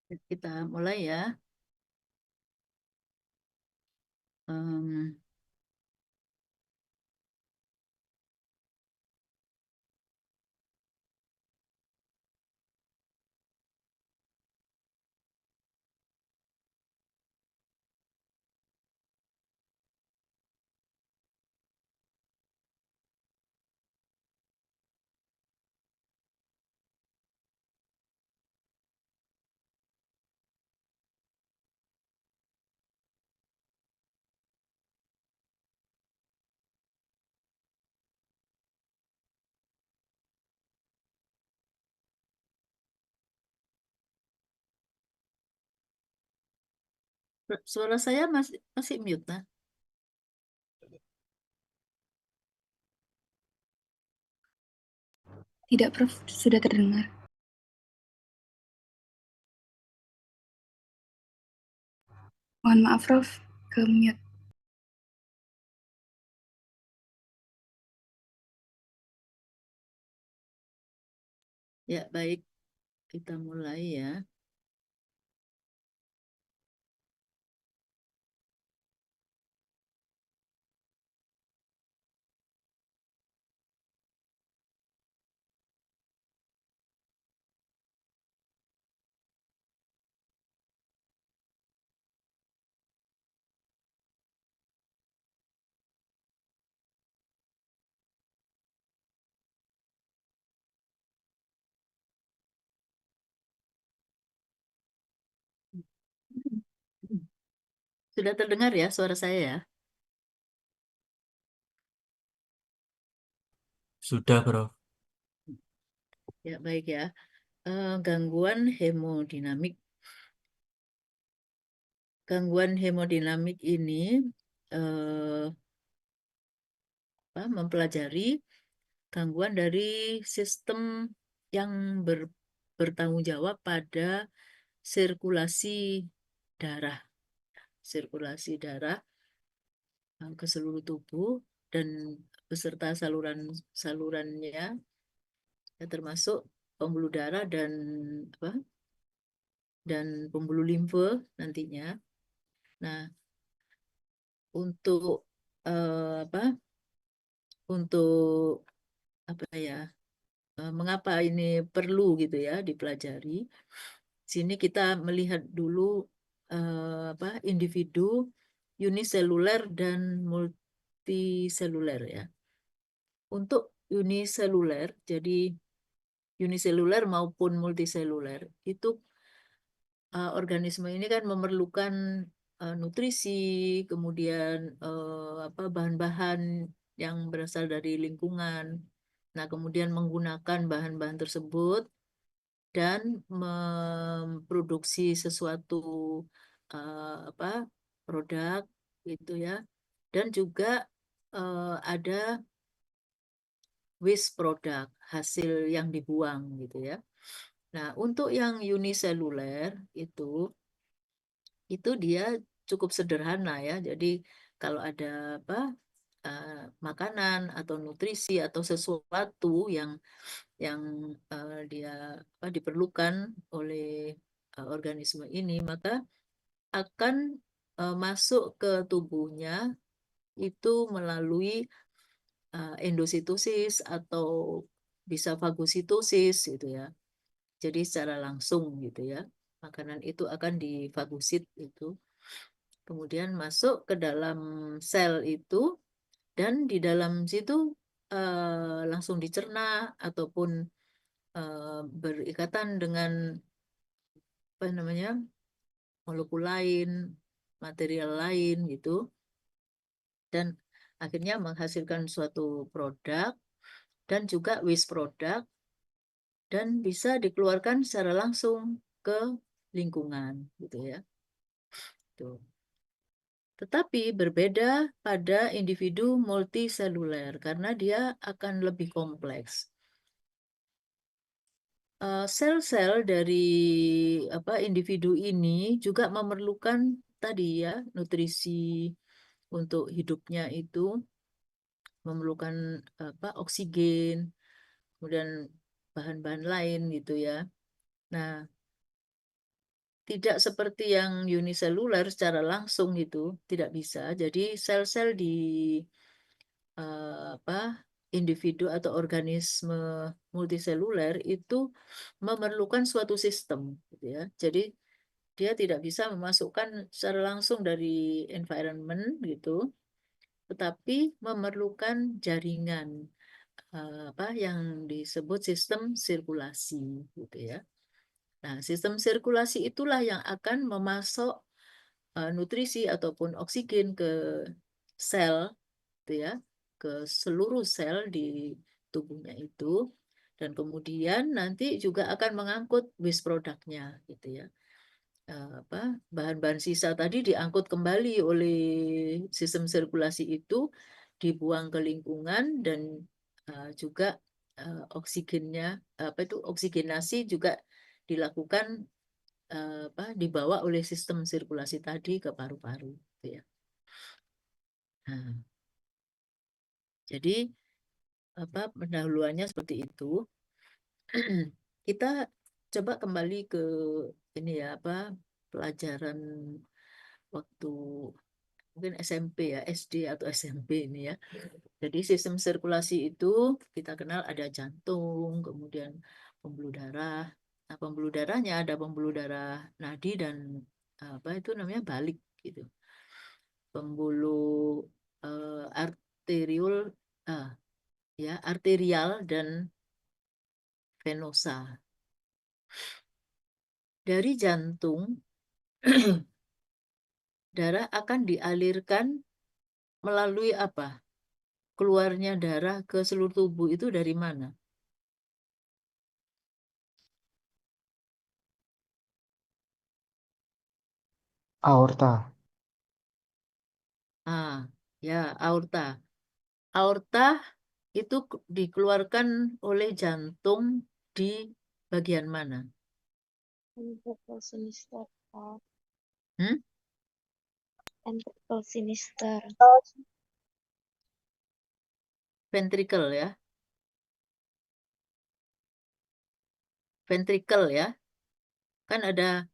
Kita mulai ya. Em, Suara saya masih masih mute, nah. Tidak, Prof. Sudah terdengar. Mohon maaf, Prof. Ke mute. Ya, baik. Kita mulai ya. Sudah terdengar ya suara saya ya? Sudah, Bro. Ya, baik ya. Gangguan hemodinamik. Gangguan hemodinamik ini eh, mempelajari gangguan dari sistem yang bertanggung jawab pada sirkulasi darah. Sirkulasi darah ke seluruh tubuh dan beserta salurannya, ya, termasuk pembuluh darah apa dan pembuluh limfe nantinya. Nah, untuk apa untuk apa ya, mengapa ini perlu gitu ya dipelajari. Sini kita melihat dulu apa individu uniseluler dan multiseluler ya. Untuk uniseluler, jadi uniseluler maupun multiseluler itu organisme ini kan memerlukan nutrisi, kemudian apa bahan-bahan yang berasal dari lingkungan. Nah, kemudian menggunakan bahan-bahan tersebut dan memproduksi sesuatu apa produk gitu ya. Dan juga ada waste product, hasil yang dibuang gitu ya. Nah, untuk yang uniseluler itu dia cukup sederhana ya. Jadi kalau ada apa eh, makanan atau nutrisi atau sesuatu yang dia diperlukan oleh organisme ini, maka akan masuk ke tubuhnya itu melalui endositosis atau bisa fagositosis gitu ya. Jadi secara langsung gitu ya. Makanan itu akan difagosit itu. Kemudian masuk ke dalam sel itu dan di dalam situ langsung dicerna ataupun berikatan dengan apa namanya molekul lain, material lain gitu, dan akhirnya menghasilkan suatu produk dan juga waste product dan bisa dikeluarkan secara langsung ke lingkungan gitu ya. Tuh. Tetapi berbeda pada individu multiseluler karena dia akan lebih kompleks. Sel-sel dari apa individu ini juga memerlukan tadi ya nutrisi untuk hidupnya itu memerlukan apa oksigen, kemudian bahan-bahan lain gitu ya. Nah, tidak seperti yang uniseluler secara langsung itu, tidak bisa. Jadi sel-sel di apa individu atau organisme multiseluler itu memerlukan suatu sistem, gitu ya. Jadi dia tidak bisa memasukkan secara langsung dari environment gitu, tetapi memerlukan jaringan apa yang disebut sistem sirkulasi, gitu ya. Nah, sistem sirkulasi itulah yang akan memasok nutrisi ataupun oksigen ke sel, gitu ya, ke seluruh sel di tubuhnya itu, dan kemudian nanti juga akan mengangkut waste produknya, gitu ya. Apa bahan-bahan sisa tadi diangkut kembali oleh sistem sirkulasi itu, dibuang ke lingkungan dan juga oksigennya apa itu oksigenasi juga dilakukan apa dibawa oleh sistem sirkulasi tadi ke paru-paru, gitu ya. Nah, jadi apa pendahuluannya seperti itu. Kita coba kembali ke ini ya apa pelajaran waktu mungkin SMP ya, SD atau SMP ini ya. Jadi sistem sirkulasi itu kita kenal ada jantung, kemudian pembuluh darah. Nah, pembuluh darahnya ada pembuluh darah nadi dan apa itu namanya balik gitu. Pembuluh arteriol ah, ya arterial dan venosa. Dari jantung darah akan dialirkan melalui apa? Keluarnya darah ke seluruh tubuh itu dari mana? Aorta. Ah, ya, aorta. Aorta itu dikeluarkan oleh jantung di bagian mana? Ventricle sinister, Pak. Hmm? Ventricle sinister. Ventricle ya. Ventricle ya. Kan ada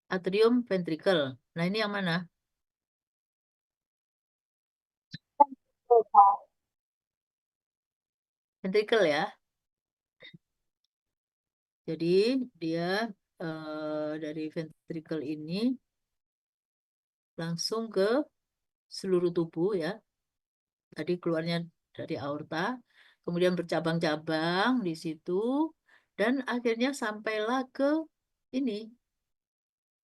atrium ventricle. Nah, ini yang mana? Ventricle ya. Jadi dia dari ventricle ini langsung ke seluruh tubuh ya. Tadi keluarnya dari aorta, kemudian bercabang-cabang di situ, dan akhirnya sampailah ke ini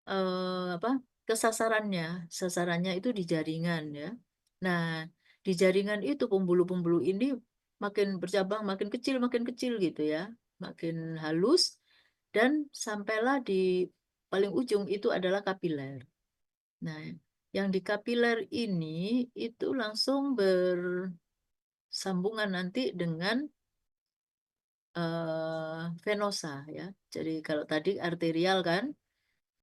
apa kesasarannya. Sasarannya itu di jaringan ya. Nah, di jaringan itu pembuluh-pembuluh ini makin bercabang, makin kecil gitu ya, makin halus, dan sampailah di paling ujung itu adalah kapiler. Nah, yang di kapiler ini itu langsung bersambungan nanti dengan venosa ya. Jadi kalau tadi arterial kan,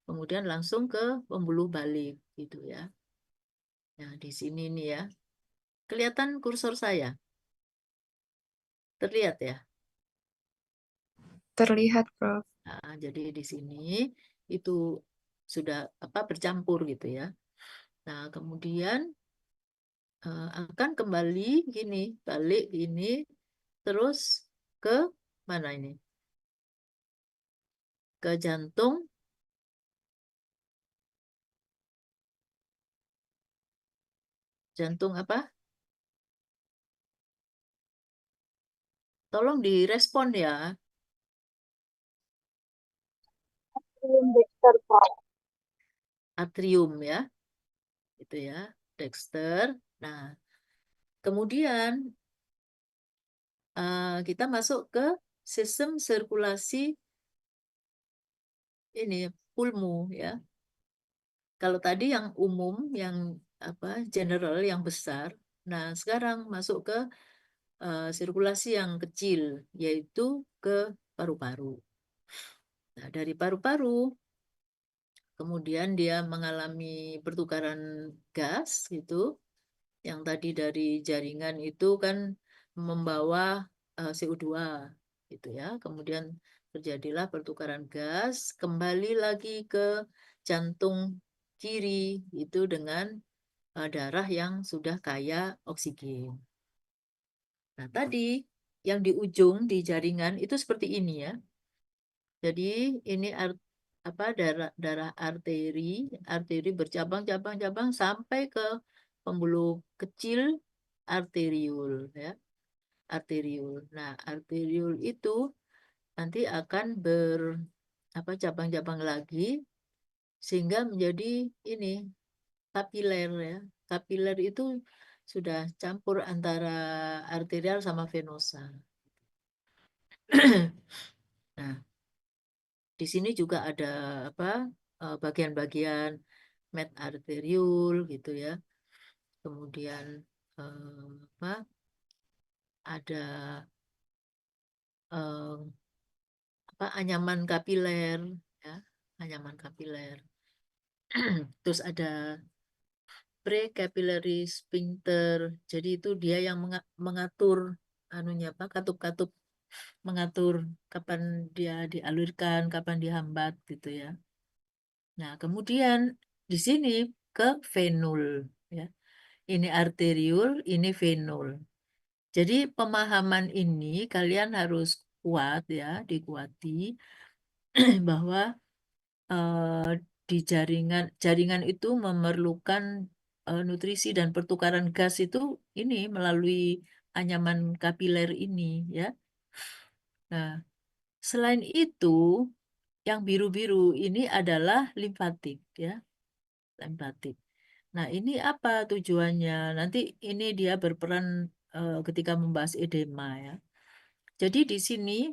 kemudian langsung ke pembuluh balik gitu ya. Nah, di sini nih ya. Kelihatan kursor saya? Terlihat ya? Terlihat, Prof. Nah, jadi di sini itu sudah apa bercampur gitu ya. Nah, kemudian akan kembali gini, balik gini, terus ke mana ini? Ke jantung. Jantung apa? Tolong direspon ya, Dexter, Pak. atrium ya, itu ya, Dexter. Nah, kemudian kita masuk ke sistem sirkulasi ini pulmu ya. Kalau tadi yang umum, yang apa general, yang besar. Nah, sekarang masuk ke sirkulasi yang kecil, yaitu ke paru-paru. Nah, dari paru-paru, kemudian dia mengalami pertukaran gas gitu. Yang tadi dari jaringan itu kan membawa CO2 gitu ya. Kemudian terjadilah pertukaran gas, kembali lagi ke jantung kiri itu dengan darah yang sudah kaya oksigen. Nah, tadi yang di ujung di jaringan itu seperti ini ya. Jadi ini darah arteri bercabang-cabang-cabang sampai ke pembuluh kecil arteriul ya, arteriul. Nah, arteriul itu nanti akan cabang-cabang lagi sehingga menjadi ini kapiler ya. Kapiler itu sudah campur antara arterial sama venosa. Nah, di sini juga ada bagian-bagian med arteriul gitu ya. Kemudian ada eh, anyaman kapiler ya, anyaman kapiler. Terus ada precapillary sphincter. Jadi itu dia yang mengatur anunya katup-katup, mengatur kapan dia dialirkan, kapan dihambat gitu ya. Nah, kemudian di sini ke venul ya. Ini arteriul, ini venul. Jadi pemahaman ini kalian harus kuat ya, dikuati bahwa di jaringan itu memerlukan nutrisi dan pertukaran gas itu ini melalui anyaman kapiler ini ya. Nah, selain itu yang biru-biru ini adalah limfatik ya, limfatik. Nah, ini apa tujuannya? Nanti ini dia berperan ketika membahas edema ya. Jadi di sini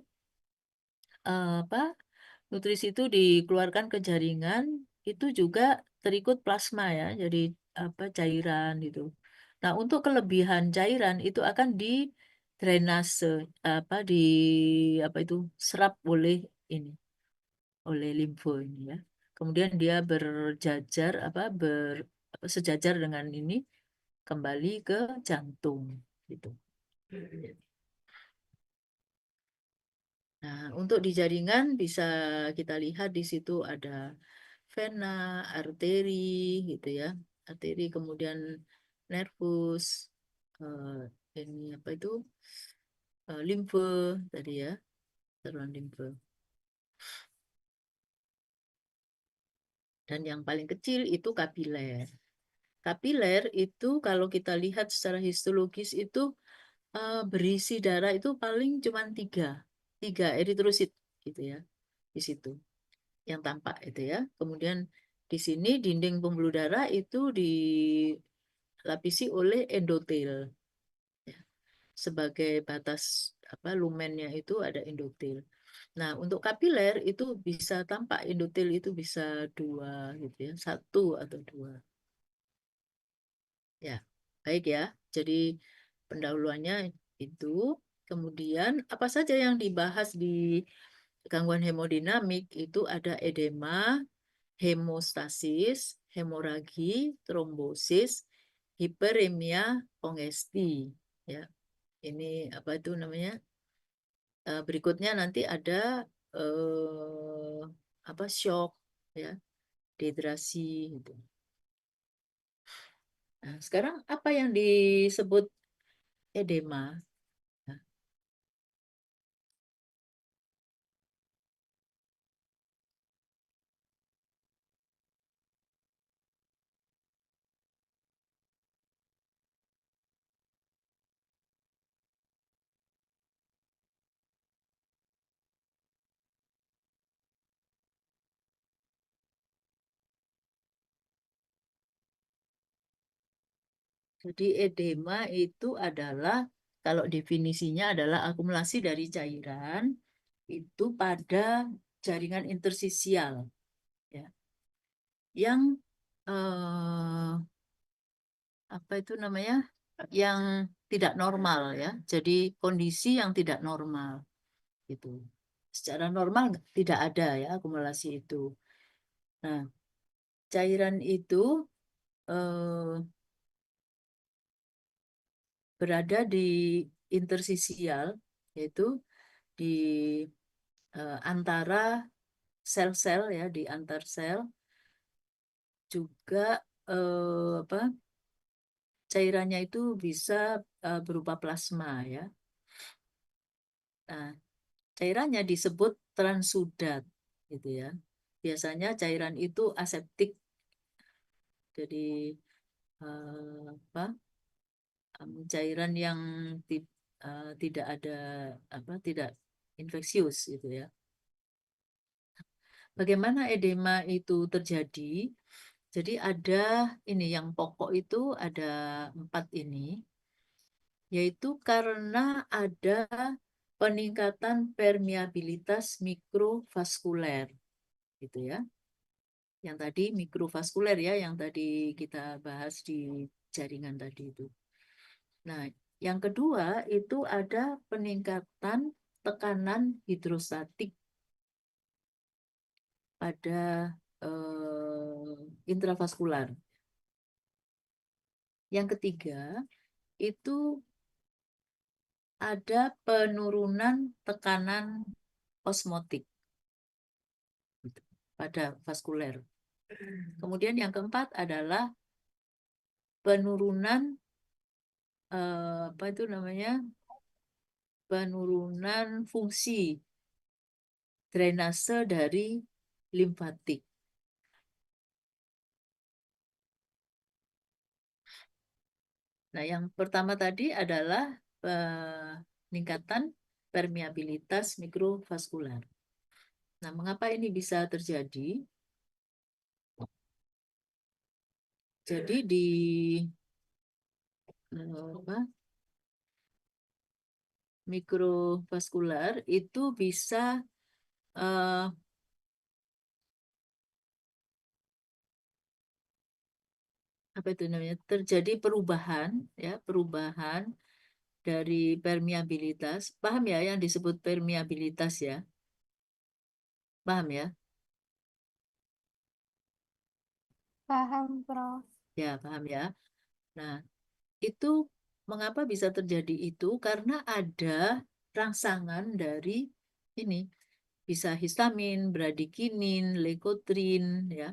nutrisi itu dikeluarkan ke jaringan itu juga terikut plasma ya, jadi cairan gitu. Nah, untuk kelebihan cairan itu akan di drainase di serap oleh ini, oleh limfo ini ya. Kemudian dia berjajar sejajar dengan ini kembali ke jantung gitu. Nah, untuk di jaringan bisa kita lihat di situ ada vena, arteri gitu ya. Arteri kemudian nervus, ini limfe tadi ya, saluran limfe. Dan yang paling kecil itu kapiler. Kapiler itu kalau kita lihat secara histologis itu berisi darah itu paling cuma tiga eritrosit gitu ya di situ yang tampak itu ya. Kemudian di sini dinding pembuluh darah itu dilapisi oleh endotel. Ya. Sebagai batas lumennya itu ada endotel. Nah, untuk kapiler itu bisa tampak endotel itu bisa dua gitu ya, satu atau dua. Ya, baik ya. Jadi pendahuluannya itu. Kemudian apa saja yang dibahas di gangguan hemodinamik itu ada edema, hemostasis, hemoragi, trombosis, hiperemia, kongesti. Ya, ini apa itu namanya? Berikutnya nanti ada shock, ya, dehidrasi gitu. Nah, sekarang apa yang disebut edema? Nah, jadi edema itu adalah kalau definisinya adalah akumulasi dari cairan itu pada jaringan intersisial ya yang apa itu namanya yang tidak normal ya. Jadi kondisi yang tidak normal gitu. Secara normal tidak ada ya akumulasi itu. Nah, cairan itu eh, berada di intersisial yaitu di antara sel-sel ya, di antar sel juga apa, cairannya itu bisa berupa plasma ya. Nah, cairannya disebut transudat gitu ya. Biasanya cairan itu aseptik, jadi apa, cairan yang tidak ada apa, tidak infeksius gitu ya. Bagaimana edema itu terjadi? Jadi ada ini yang pokok itu ada 4 ini, yaitu karena ada peningkatan permeabilitas mikrovaskuler gitu ya. Yang tadi mikrovaskuler ya, yang tadi kita bahas di jaringan tadi itu. Nah, yang kedua itu ada peningkatan tekanan hidrostatik pada intravaskular. Yang ketiga itu ada penurunan tekanan osmotik pada vaskuler. Kemudian yang keempat adalah penurunan apa itu namanya, penurunan fungsi drainase dari limfatik. Nah, yang pertama tadi adalah peningkatan permeabilitas mikrovaskular. Nah, mengapa ini bisa terjadi? Jadi di apa, mikrovaskular itu bisa apa itu namanya, terjadi perubahan ya, perubahan dari permeabilitas. Paham ya yang disebut permeabilitas ya? Paham ya? Paham, Prof. Ya, paham ya. Nah, itu mengapa bisa terjadi itu? Karena ada rangsangan dari ini, bisa histamin, bradikinin, leukotrin, ya,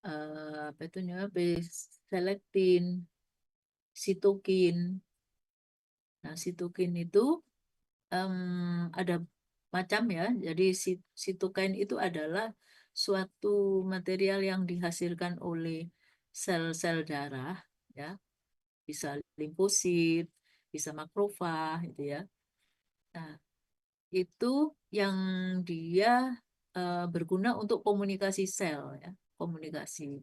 apa itu namanya, selektin, sitokin. Nah, sitokin itu ada macam ya. Jadi sitokin itu adalah suatu material yang dihasilkan oleh sel-sel darah, ya, bisa limfosit, bisa makrofag, gitu ya. Nah, itu yang dia berguna untuk komunikasi sel, ya, komunikasi.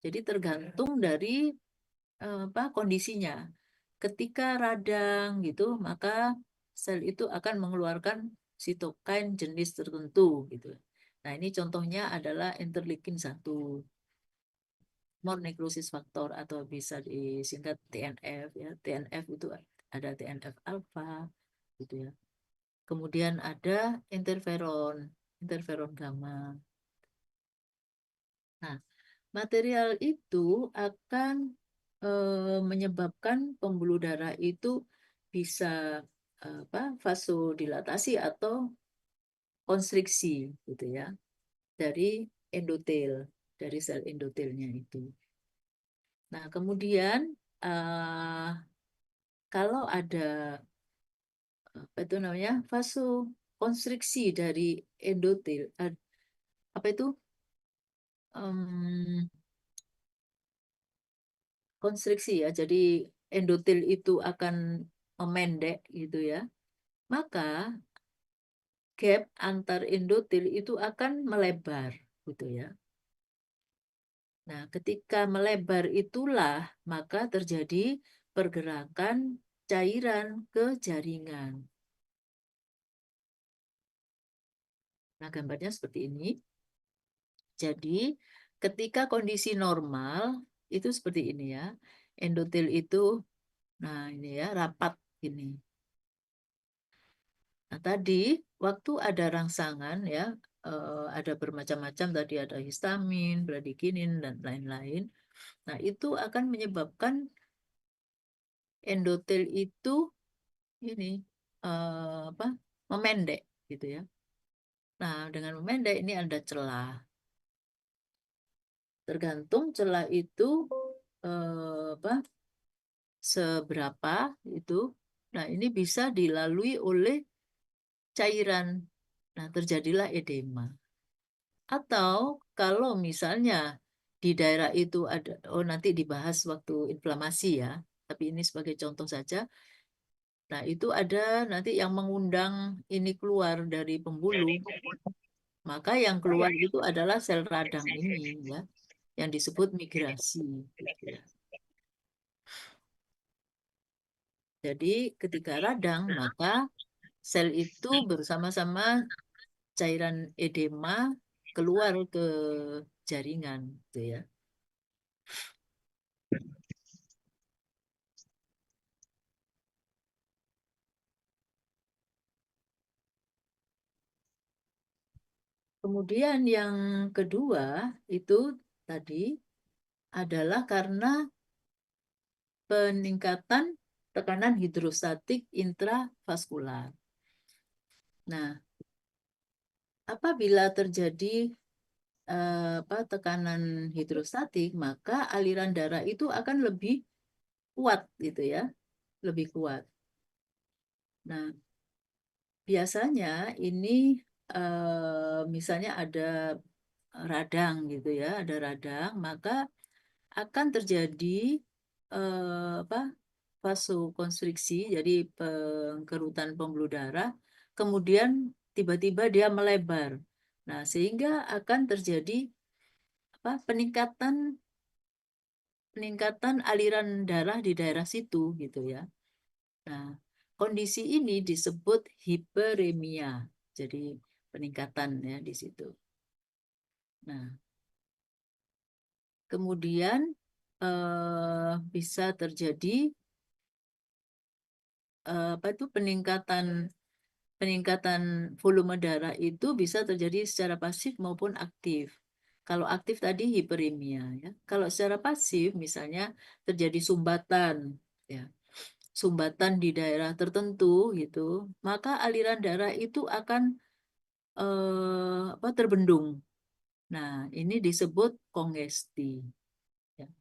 Jadi tergantung dari apa kondisinya. Ketika radang gitu, maka sel itu akan mengeluarkan sitokin jenis tertentu gitu. Nah, ini contohnya adalah interleukin 1, more necrosis factor, atau bisa disingkat TNF ya. TNF itu ada TNF alfa gitu ya. Kemudian ada interferon, interferon gamma. Nah, material itu akan menyebabkan pembuluh darah itu bisa apa, vasodilatasi atau konstriksi gitu ya, dari endotel, dari sel endotelnya itu. Nah, kemudian kalau ada apa itu namanya, vasokonstriksi dari endotel, apa itu, em, konstriksi ya, jadi endotel itu akan memendek gitu ya, maka gap antar endotel itu akan melebar gitu ya. Nah, ketika melebar itulah maka terjadi pergerakan cairan ke jaringan. Nah, gambarnya seperti ini. Jadi, ketika kondisi normal itu seperti ini ya. Endotel itu, nah ini ya, rapat ini. Nah, tadi waktu ada rangsangan ya, ada bermacam-macam, tadi ada histamin, bradikinin, dan lain-lain. Nah, itu akan menyebabkan endotel itu ini apa, memendek gitu ya. Nah, dengan memendek ini ada celah. tergantung celah itu seberapa itu. Nah, ini bisa dilalui oleh cairan. Nah, terjadilah edema. Atau kalau misalnya di daerah itu ada, nanti dibahas waktu inflamasi ya, tapi ini sebagai contoh saja. Nah, itu ada nanti yang mengundang ini keluar dari pembuluh. Maka yang keluar itu adalah sel radang ini ya, yang disebut migrasi gitu ya. Jadi ketika radang maka sel itu bersama-sama cairan edema keluar ke jaringan gitu ya. Kemudian yang kedua itu tadi adalah karena peningkatan tekanan hidrostatik intravaskular. Nah, apabila terjadi tekanan hidrostatik, maka aliran darah itu akan lebih kuat gitu ya, lebih kuat. Nah, biasanya ini misalnya ada radang gitu ya, ada radang, maka akan terjadi vasokonstriksi, jadi pengkerutan pembuluh darah, kemudian tiba-tiba dia melebar. Nah, sehingga akan terjadi peningkatan aliran darah di daerah situ gitu ya. Nah, kondisi ini disebut hiperemia. Jadi peningkatan ya di situ. Nah, kemudian bisa terjadi peningkatan volume darah itu bisa terjadi secara pasif maupun aktif. Kalau aktif tadi hiperemia ya. Kalau secara pasif misalnya terjadi sumbatan ya. Sumbatan di daerah tertentu gitu, maka aliran darah itu akan terbendung. Nah, ini disebut kongesti. Ya.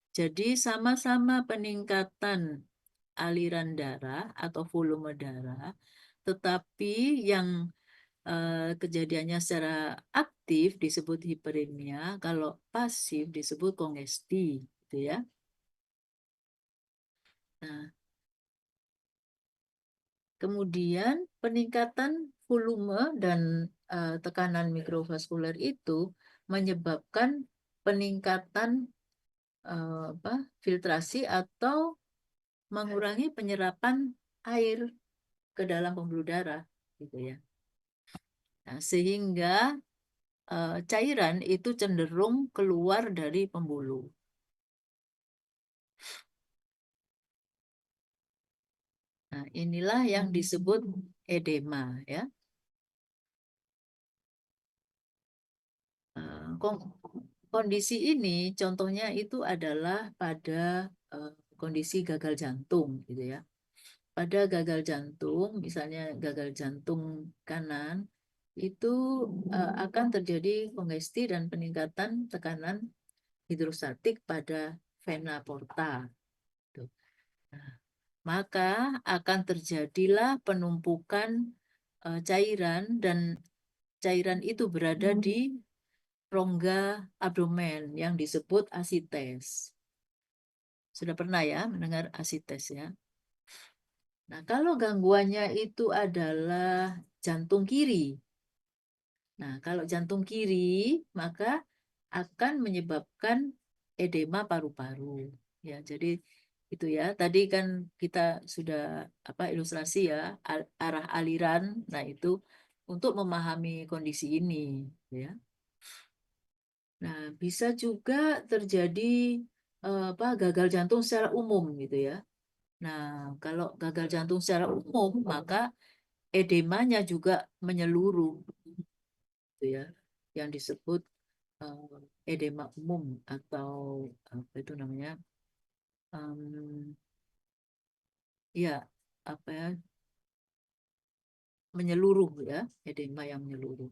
Jadi sama-sama peningkatan aliran darah atau volume darah, tetapi yang kejadiannya secara aktif disebut hiperemia, kalau pasif disebut kongesti, gitu ya. Nah, kemudian peningkatan volume dan tekanan mikrovaskuler itu menyebabkan peningkatan filtrasi atau mengurangi penyerapan air ke dalam pembuluh darah, gitu ya. Nah, sehingga cairan itu cenderung keluar dari pembuluh. Nah, inilah yang disebut edema ya. Kondisi ini contohnya itu adalah pada kondisi gagal jantung gitu ya. Pada gagal jantung, misalnya gagal jantung kanan, itu akan terjadi kongesti dan peningkatan tekanan hidrostatik pada vena porta. Tuh. Nah, maka akan terjadilah penumpukan cairan dan cairan itu berada di rongga abdomen yang disebut asites. Sudah pernah ya mendengar asites ya? Nah, kalau gangguannya itu adalah jantung kiri. Nah, kalau jantung kiri, maka akan menyebabkan edema paru-paru. Ya, jadi itu ya. Tadi kan kita sudah ilustrasi ya arah aliran. Nah, itu untuk memahami kondisi ini, ya. Nah, bisa juga terjadi gagal jantung secara umum gitu ya. Nah, kalau gagal jantung secara umum, maka edemanya juga menyeluruh gitu ya, yang disebut edema umum atau apa itu namanya, ya apa ya, menyeluruh ya, edema yang menyeluruh.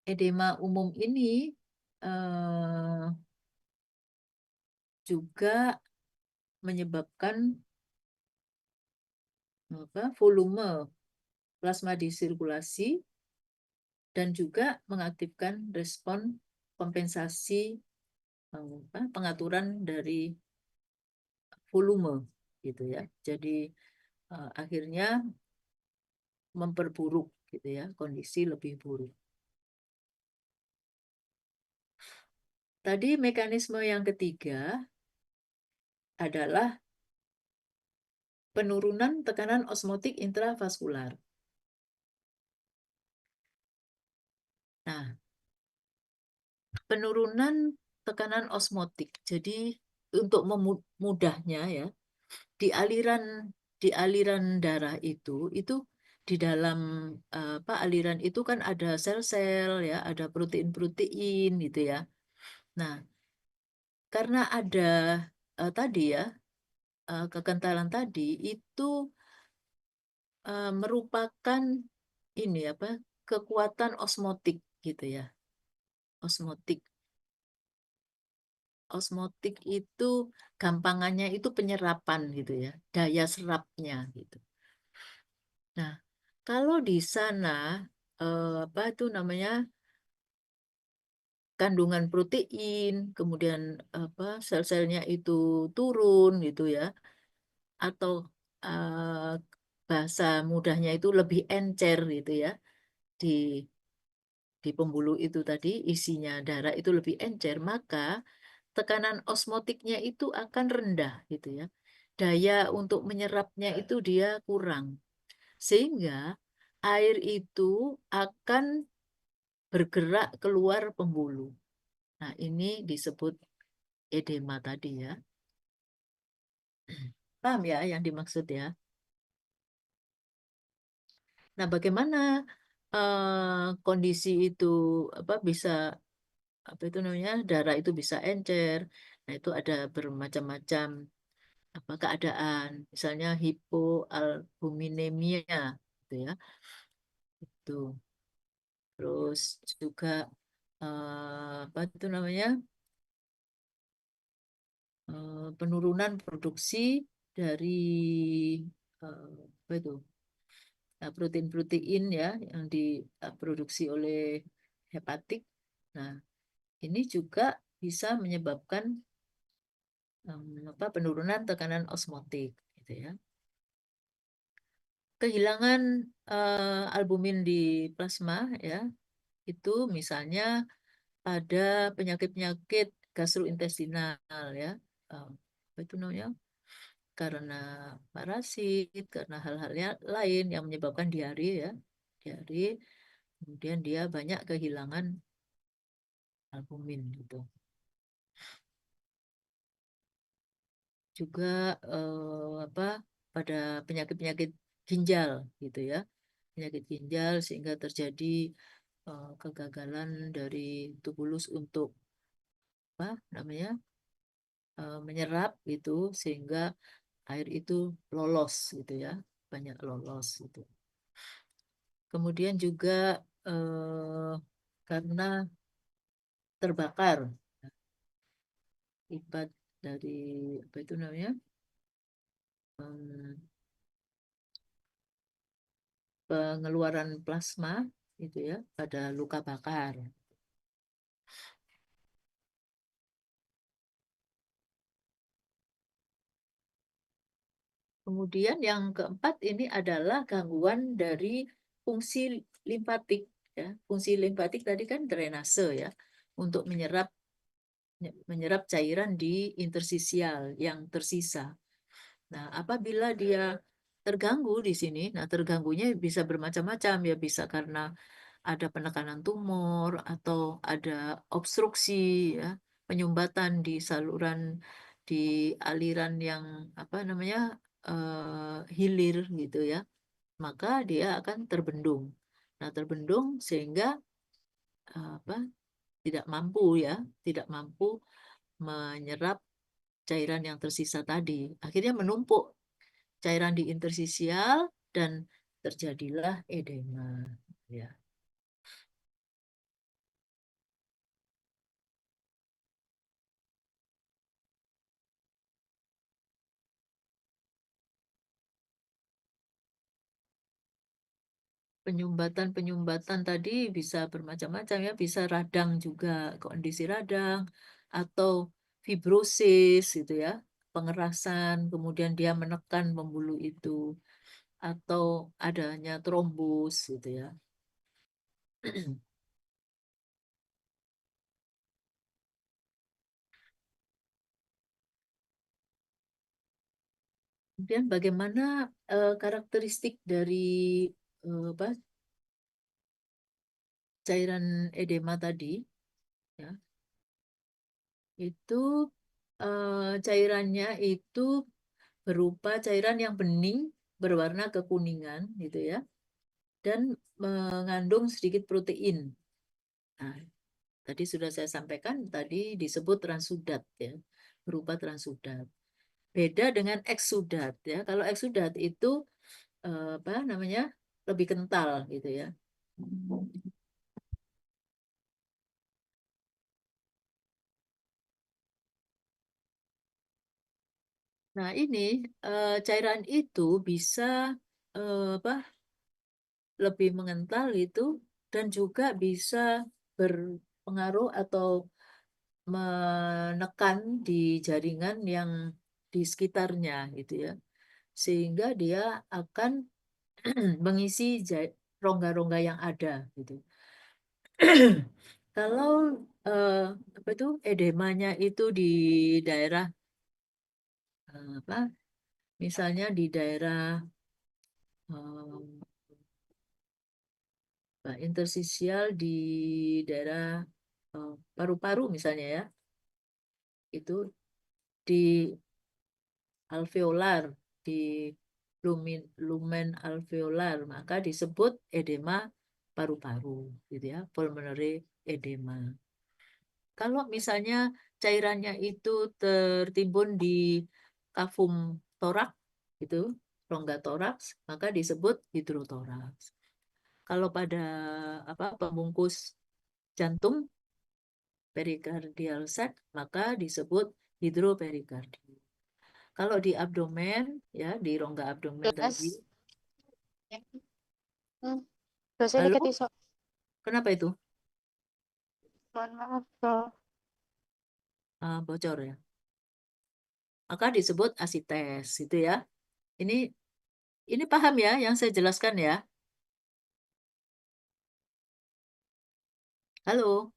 edema umum ini juga menyebabkan volume plasma di sirkulasi dan juga mengaktifkan respon kompensasi pengaturan dari volume gitu ya. Jadi akhirnya memperburuk gitu ya, kondisi lebih buruk. Tadi mekanisme yang ketiga adalah penurunan tekanan osmotik intravaskular. Nah, penurunan tekanan osmotik. Jadi untuk memudahnya ya, di aliran darah itu di dalam aliran itu kan ada sel-sel ya, ada protein-protein gitu ya. Nah, karena ada tadi ya kekentalan tadi itu merupakan ini kekuatan osmotik gitu ya. Osmotik itu gampangannya itu penyerapan gitu ya, daya serapnya gitu. Nah, kalau di sana apa itu namanya kandungan protein, kemudian apa sel-selnya itu turun gitu ya, atau bahasa mudahnya itu lebih encer gitu ya di pembuluh itu tadi isinya darah itu lebih encer, maka tekanan osmotiknya itu akan rendah gitu ya. Daya untuk menyerapnya itu dia kurang. Sehingga air itu akan bergerak keluar pembuluh. Nah, ini disebut edema tadi ya. Paham ya yang dimaksud ya? Nah, bagaimana kondisi itu bisa apa itu namanya darah itu bisa encer. Nah, itu ada bermacam-macam keadaan, misalnya hipoalbuminemia, gitu ya. Itu. Terus juga apa itu namanya penurunan produksi dari apa itu protein-protein ya yang diproduksi oleh hepatik. Nah, ini juga bisa menyebabkan penurunan tekanan osmotik, gitu ya. Kehilangan albumin di plasma ya, itu misalnya pada penyakit-penyakit gastrointestinal ya, apa itu namanya? Karena parasit, karena hal-hal lain yang menyebabkan diare ya, diare, kemudian dia banyak kehilangan albumin gitu. Juga pada penyakit-penyakit ginjal gitu ya, penyakit ginjal sehingga terjadi kegagalan dari tubulus untuk apa namanya menyerap gitu sehingga air itu lolos gitu ya, banyak lolos gitu. Kemudian juga karena terbakar akibat dari apa itu namanya pengeluaran plasma itu ya pada luka bakar. Kemudian yang keempat ini adalah gangguan dari fungsi limfatik ya. Fungsi limfatik tadi kan drainase ya untuk menyerap cairan di interstisial yang tersisa. Nah, apabila dia terganggu di sini, nah terganggunya bisa bermacam-macam ya, bisa karena ada penekanan tumor atau ada obstruksi ya, penyumbatan di saluran di aliran yang apa namanya hilir gitu ya. Maka dia akan terbendung. Nah, terbendung sehingga apa tidak mampu ya, tidak mampu menyerap cairan yang tersisa tadi. Akhirnya menumpuk cairan di interstisial dan terjadilah edema. Ya. penyumbatan tadi bisa bermacam-macam ya, bisa radang juga, kondisi radang atau fibrosis gitu ya, pengerasan, kemudian dia menekan pembuluh itu atau adanya trombus gitu ya. Kemudian bagaimana karakteristik dari apa, cairan edema tadi ya, itu cairannya itu berupa cairan yang bening berwarna kekuningan gitu ya, dan mengandung sedikit protein. Nah, tadi sudah saya sampaikan, tadi disebut transudat ya, berupa transudat. Beda dengan eksudat ya. Kalau eksudat itu apa namanya, lebih kental gitu ya. Nah ini cairan itu bisa apa, lebih mengental itu, dan juga bisa berpengaruh atau menekan di jaringan yang di sekitarnya gitu ya, sehingga dia akan mengisi rongga-rongga yang ada gitu. Kalau apa itu edemanya itu di daerah apa, misalnya di daerah intersisial di daerah paru-paru misalnya ya, itu di alveolar, di lumen alveolar, maka disebut edema paru-paru gitu ya, pulmonary edema. Kalau misalnya cairannya itu tertimbun di kafum torak itu, rongga toraks, maka disebut hidrotoraks. Kalau pada apa, pembungkus jantung, pericardial sac, maka disebut hidroperikardium. Kalau di abdomen ya, di rongga abdomen tadi. Dosen Halo, dikit iso. kenapa itu? Mohon maaf, Prof. Bocor ya. Maka disebut asites itu ya. Ini paham ya yang saya jelaskan ya? Halo,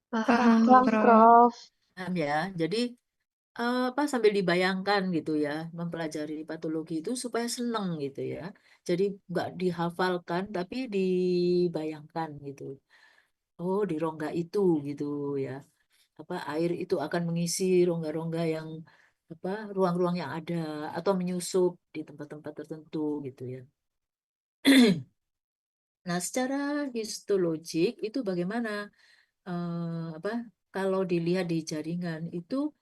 Paham, Paham, Prof. Prof. paham ya. Jadi apa, sambil dibayangkan gitu ya, mempelajari patologi itu supaya seneng gitu ya. Jadi nggak dihafalkan tapi dibayangkan gitu. Oh, di rongga itu gitu ya. Apa, air itu akan mengisi rongga-rongga yang apa, ruang-ruang yang ada, atau menyusup di tempat-tempat tertentu gitu ya. Nah, secara histologik itu bagaimana, apa, kalau dilihat di jaringan itu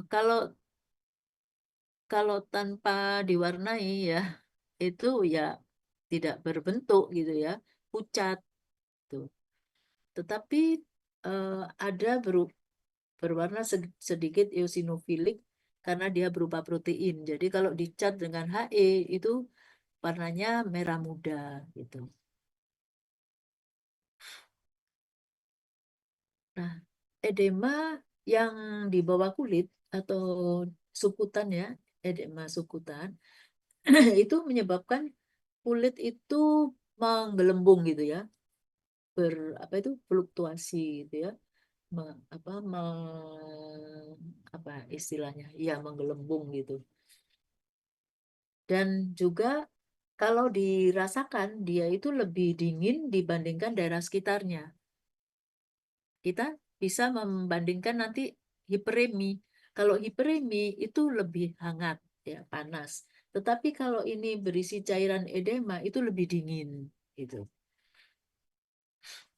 kalau kalau tanpa diwarnai ya, itu ya tidak berbentuk gitu ya, pucat tuh. Tetapi eh, ada berwarna sedikit eosinofilik karena dia berupa protein. Jadi kalau dicat dengan He itu warnanya merah muda gitu. Nah, edema yang di bawah kulit atau sukutan ya, edema sukutan itu menyebabkan kulit itu menggelembung gitu ya, apa itu, fluktuasi gitu ya, apa apa istilahnya, ya menggelembung gitu. Dan juga kalau dirasakan dia itu lebih dingin dibandingkan daerah sekitarnya. Kita bisa membandingkan nanti hiperemi. Kalau hiperemi itu lebih hangat ya, panas. Tetapi kalau ini berisi cairan edema itu lebih dingin gitu.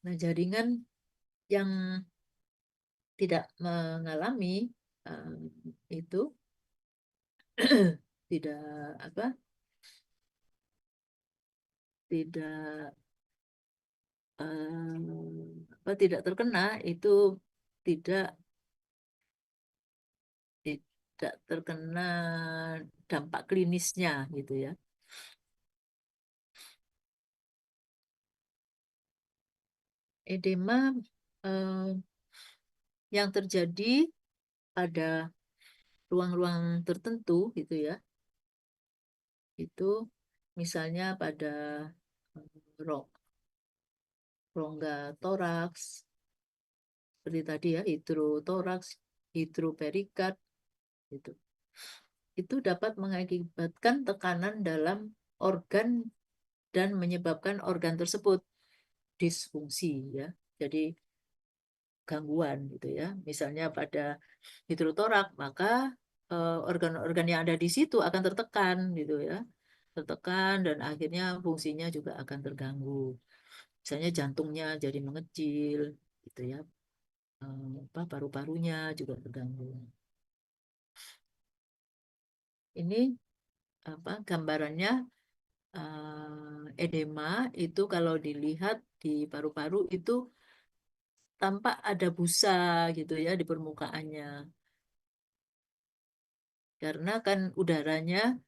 Nah, jaringan yang tidak mengalami itu tidak apa, tidak apa, tidak terkena itu, tidak tidak terkena dampak klinisnya gitu ya. Edema yang terjadi pada ruang-ruang tertentu gitu ya. Itu misalnya pada rongga toraks seperti tadi ya, hidrotoraks, hidroperikard gitu. Itu dapat mengakibatkan tekanan dalam organ dan menyebabkan organ tersebut disfungsi ya. Jadi gangguan gitu ya. Misalnya pada hidrotorak, maka organ-organ yang ada di situ akan tertekan gitu ya. Tertekan dan akhirnya fungsinya juga akan terganggu. Misalnya jantungnya jadi mengecil gitu ya. Paru-parunya juga terganggu. Ini gambarannya edema itu kalau dilihat di paru-paru itu tampak ada busa gitu ya di permukaannya. Karena kan udaranya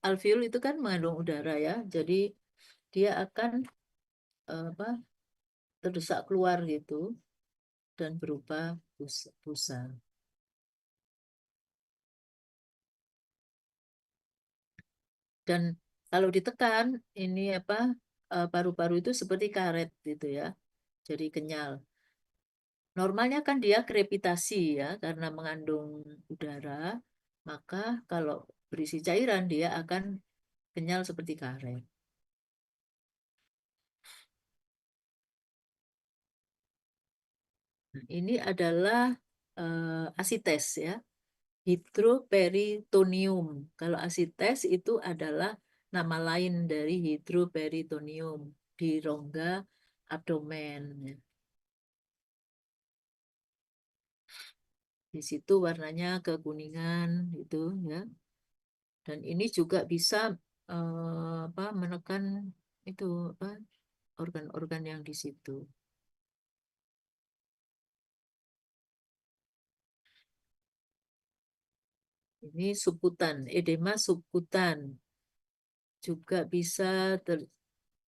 alveol itu kan mengandung udara ya. Jadi dia akan apa terdesak keluar gitu dan berupa busa. Dan kalau ditekan ini paru-paru itu seperti karet gitu ya. Jadi kenyal. Normalnya kan dia krepitasi ya karena mengandung udara, maka kalau berisi cairan dia akan kenyal seperti karet. Nah, ini adalah asites ya, hidroperitonium. Kalau asites itu adalah nama lain dari hidroperitonium di rongga abdomen. Ya. Di situ warnanya kekuningan itu ya. Dan ini juga bisa menekan itu organ-organ yang di situ. Ini subkutan, edema subkutan juga bisa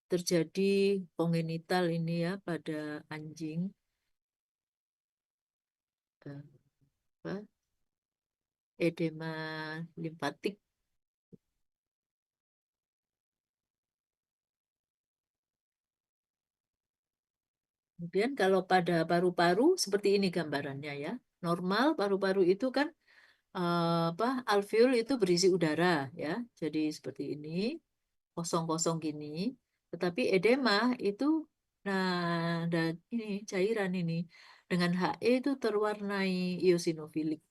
terjadi kongenital ini ya pada anjing. Eh, apa, Edema limfatik. Kemudian kalau pada paru-paru seperti ini gambarannya ya. Normal paru-paru itu kan alveol itu berisi udara ya. Jadi seperti ini, kosong-kosong gini. Tetapi edema itu nah dan ini cairan ini dengan He itu terwarnai eosinofilik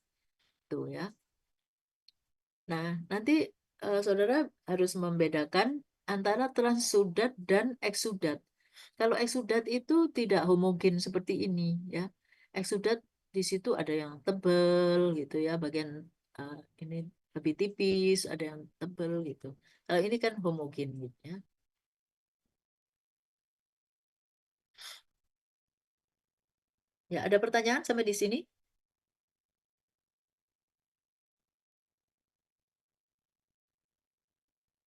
tuh ya. Nah, nanti saudara harus membedakan antara transudat dan eksudat. Kalau eksudat itu tidak homogen seperti ini ya. Eksudat di situ ada yang tebel gitu ya, bagian eh, ini lebih tipis, ada yang tebel gitu. Kalau ini kan homogen gitu ya. Ya, ada pertanyaan sampai di sini?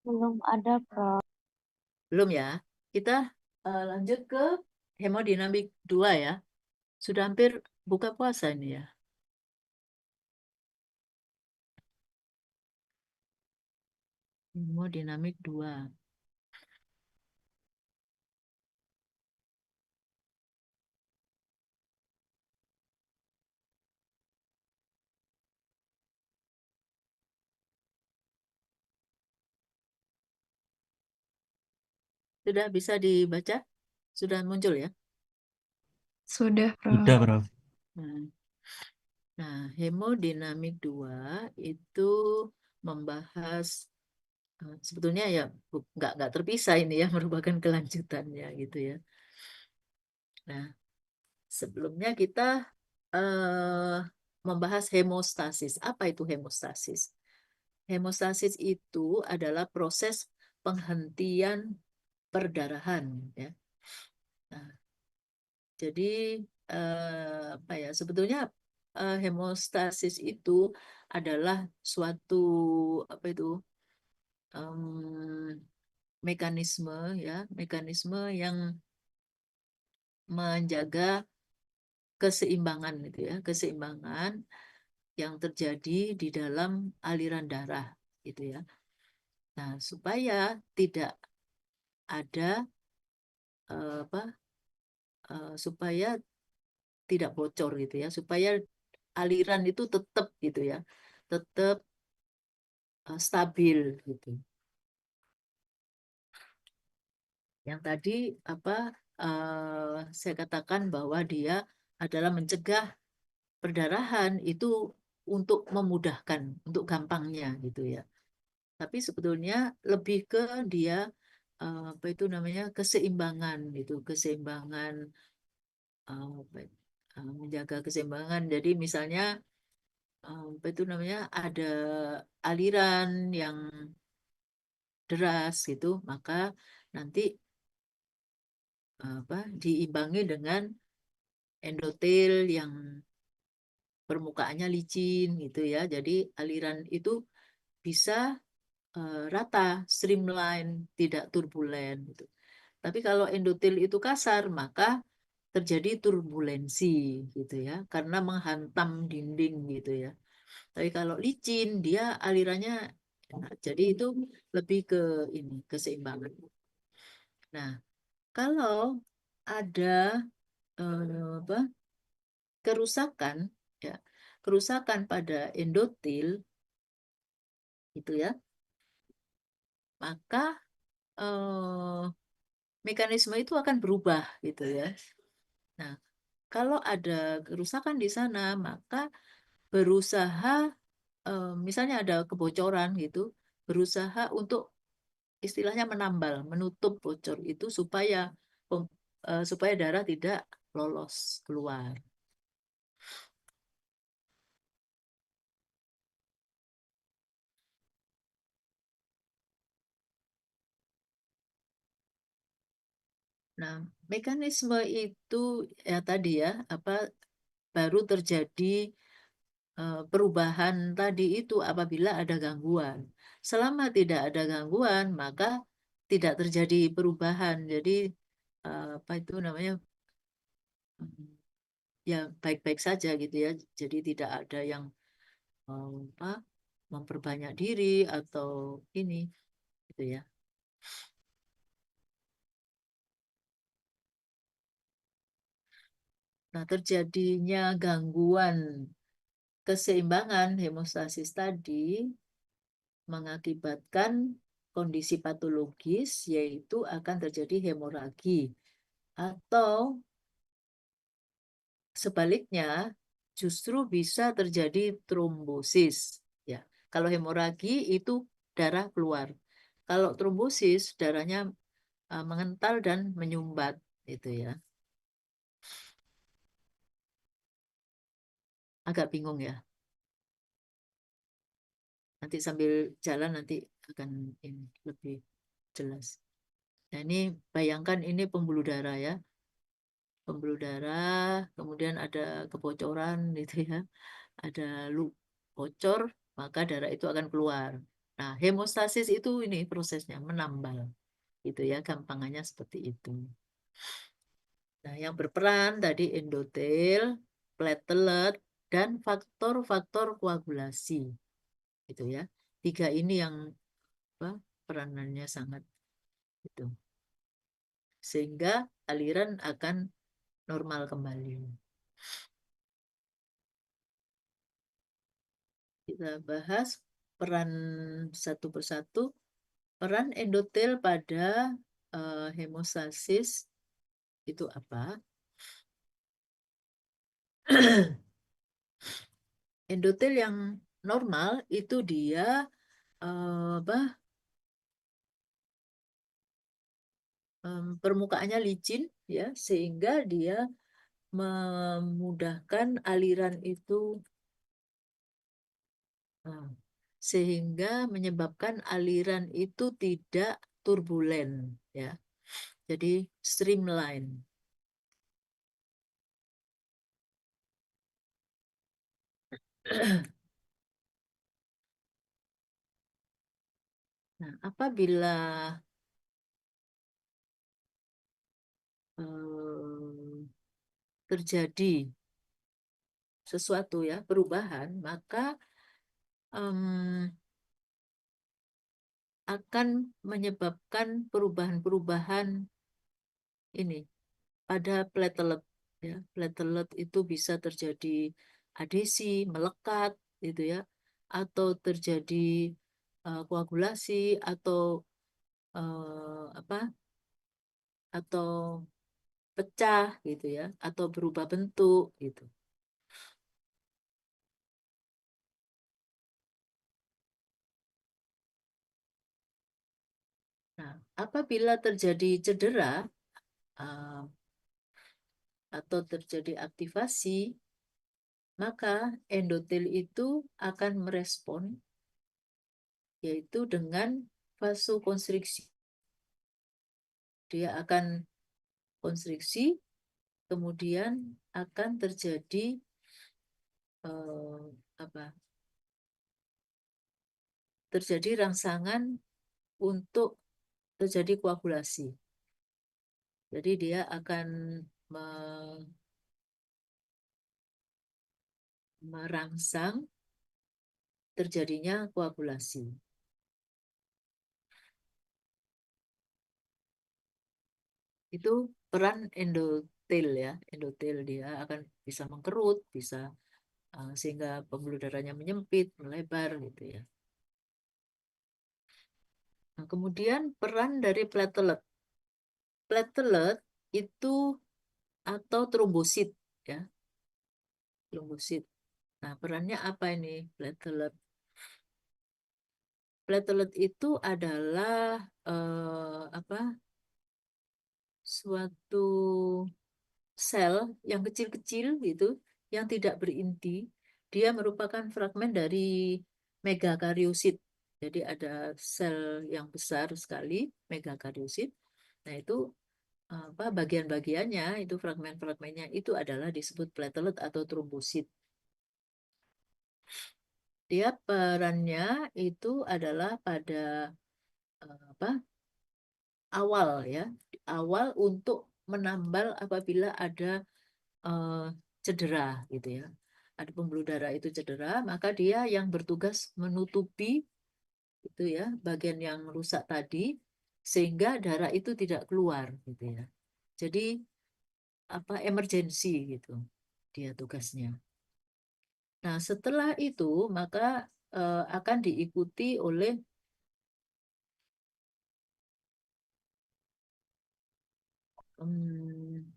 Belum ada, Prof. Belum ya. Kita lanjut ke hemodinamik 2 ya. Sudah hampir buka puasa ini ya. Hemodinamik 2. Sudah bisa dibaca? Sudah muncul ya? Sudah, Prof. Sudah, Prof. Nah, nah, hemodinamik 2 itu membahas sebetulnya ya nggak terpisah ini ya merupakan kelanjutannya gitu ya. Nah, sebelumnya kita eh, membahas hemostasis. Apa itu hemostasis? Hemostasis itu adalah proses penghentian perdarahan ya. Nah, jadi apa ya? Sebetulnya hemostasis itu adalah suatu apa itu em, mekanisme ya, mekanisme yang menjaga keseimbangan gitu ya, keseimbangan yang terjadi di dalam aliran darah gitu ya. Nah, supaya tidak ada apa supaya tidak bocor gitu ya, supaya aliran itu tetap gitu ya, tetap stabil gitu. Yang tadi apa saya katakan bahwa dia adalah mencegah perdarahan itu untuk memudahkan, untuk gampangnya gitu ya. Tapi sebetulnya lebih ke dia apa itu namanya keseimbangan gitu, keseimbangan menjaga keseimbangan. Jadi misalnya apa itu namanya ada aliran yang deras gitu, maka nanti apa diimbangi dengan endotel yang permukaannya licin gitu ya. Jadi aliran itu bisa rata, streamline, tidak turbulen gitu. Tapi kalau endotel itu kasar, maka terjadi turbulensi gitu ya, karena menghantam dinding gitu ya. Tapi kalau licin, dia alirannya enak. Jadi itu lebih ke ini, keseimbangan. Nah, kalau ada apa, kerusakan, ya, kerusakan pada endotel, gitu ya, maka eh, mekanisme itu akan berubah gitu ya. Nah, kalau ada kerusakan di sana, maka berusaha misalnya ada kebocoran gitu, berusaha untuk istilahnya menambal, menutup bocor itu supaya supaya darah tidak lolos keluar. Nah, mekanisme itu ya tadi ya apa baru terjadi perubahan tadi itu apabila ada gangguan. Selama tidak ada gangguan, maka tidak terjadi perubahan. Jadi apa itu namanya ya baik-baik saja gitu ya. Jadi tidak ada yang apa memperbanyak diri atau ini gitu ya. Nah, terjadinya gangguan keseimbangan hemostasis tadi mengakibatkan kondisi patologis yaitu akan terjadi hemoragi atau sebaliknya justru bisa terjadi trombosis ya. Kalau hemoragi itu darah keluar. Kalau trombosis darahnya mengental dan menyumbat itu ya. Agak bingung ya. Nanti sambil jalan nanti akan ini lebih jelas. Nah, ini bayangkan ini pembuluh darah ya. Pembuluh darah, kemudian ada kebocoran gitu ya. Ada bocor, maka darah itu akan keluar. Nah, hemostasis itu ini prosesnya menambal gitu ya, gampangannya seperti itu. Nah, yang berperan tadi endotel, platelet, dan faktor-faktor koagulasi gitu ya. Tiga ini yang apa, peranannya sangat itu. Sehingga aliran akan normal kembali. Kita bahas peran satu persatu. Peran endotel pada hemostasis itu apa? Endotel yang normal itu dia apa? Permukaannya licin ya, sehingga dia memudahkan aliran itu eh, sehingga menyebabkan aliran itu tidak turbulen ya. Jadi streamline. Nah, apabila terjadi sesuatu ya, perubahan, maka akan menyebabkan perubahan-perubahan ini pada platelet ya. Platelet itu bisa terjadi adesi, melekat gitu ya, atau terjadi koagulasi atau apa? Atau pecah gitu ya, atau berubah bentuk gitu. Nah, apabila terjadi cedera uh, atau terjadi aktivasi, maka endotel itu akan merespon yaitu dengan vasokonstriksi. Dia akan konstriksi, kemudian akan terjadi apa? Terjadi rangsangan untuk terjadi koagulasi. Jadi dia akan merangsang terjadinya koagulasi. Itu peran endotel ya. Endotel dia akan bisa mengkerut, bisa sehingga pembuluh darahnya menyempit, melebar gitu ya. Nah, kemudian peran dari platelet. Platelet itu atau trombosit ya. Trombosit. Nah, perannya apa ini platelet? Platelet itu adalah apa? Suatu sel yang kecil-kecil gitu, yang tidak berinti. Dia merupakan fragmen dari megakariosit. Jadi ada sel yang besar sekali, megakariosit. Nah, itu apa bagian-bagiannya, itu fragmen-fragmennya itu adalah disebut platelet atau trombosit. Dia perannya itu adalah pada apa awal ya, awal untuk menambal apabila ada eh, cedera gitu ya. Ada pembuluh darah itu cedera, maka dia yang bertugas menutupi itu ya bagian yang rusak tadi sehingga darah itu tidak keluar gitu ya. Jadi apa emergensi gitu dia tugasnya. Nah, setelah itu maka akan diikuti oleh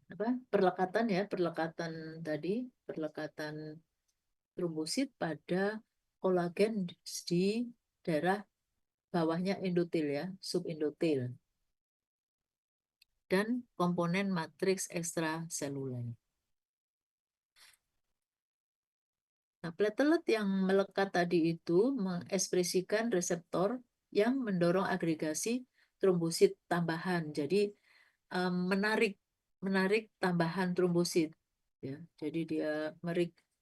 apa perlekatan ya, perlekatan tadi, perlekatan trombosit pada kolagen di daerah bawahnya endotel ya, subendotel, dan komponen matriks ekstraseluler. Nah, platelet yang melekat tadi itu mengekspresikan reseptor yang mendorong agregasi trombosit tambahan. Jadi menarik menarik tambahan trombosit ya. Jadi dia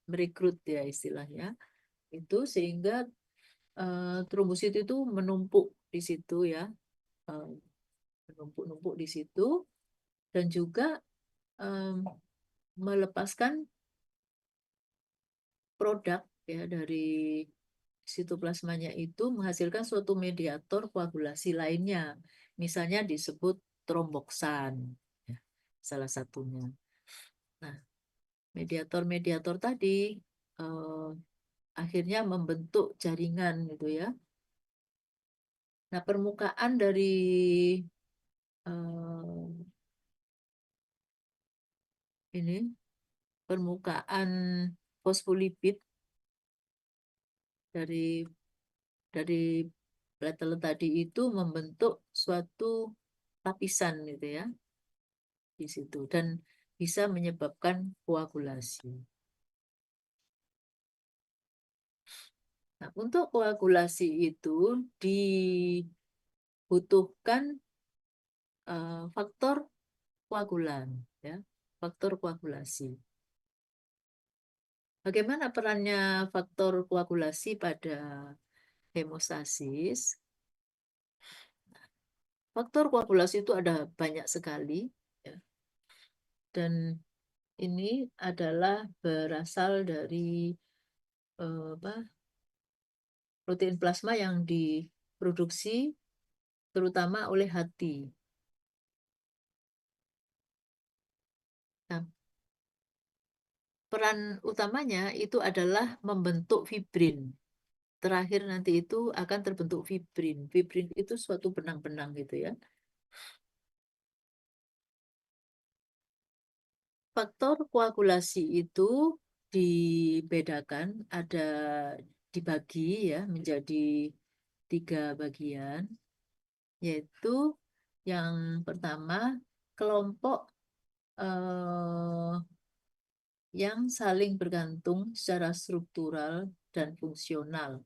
merekrut ya istilahnya itu sehingga trombosit itu menumpuk di situ ya, eh, menumpuk-numpuk di situ dan juga melepaskan produk ya dari sitoplasmanya itu menghasilkan suatu mediator koagulasi lainnya. Misalnya disebut tromboksan, ya, salah satunya. Nah, mediator-mediator tadi eh, akhirnya membentuk jaringan gitu ya. Nah, permukaan dari eh, ini permukaan fosfolipid dari platelet tadi itu membentuk suatu lapisan gitu ya di situ dan bisa menyebabkan koagulasi. Nah, untuk koagulasi itu dibutuhkan faktor koagulan ya, faktor koagulasi. Bagaimana perannya faktor koagulasi pada hemostasis? faktor koagulasi itu ada banyak sekali, ya. Dan ini adalah berasal dari apa, protein plasma yang diproduksi terutama oleh hati. Nah, peran utamanya itu adalah membentuk fibrin. Terakhir nanti itu akan terbentuk fibrin. Fibrin itu suatu benang-benang gitu ya. Faktor koagulasi itu dibedakan, dibagi ya menjadi 3 bagian, yaitu yang pertama kelompok yang saling bergantung secara struktural dan fungsional,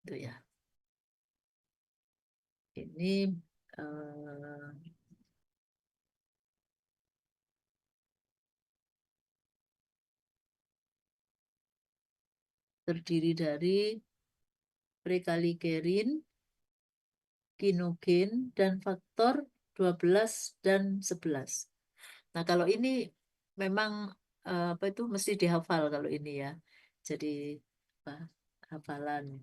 itu ya. Ini terdiri dari prekalikerin, kinogen, dan faktor 12 dan 11. Nah, kalau ini memang apa itu mesti dihafal kalau ini ya. Jadi apa, hafalan.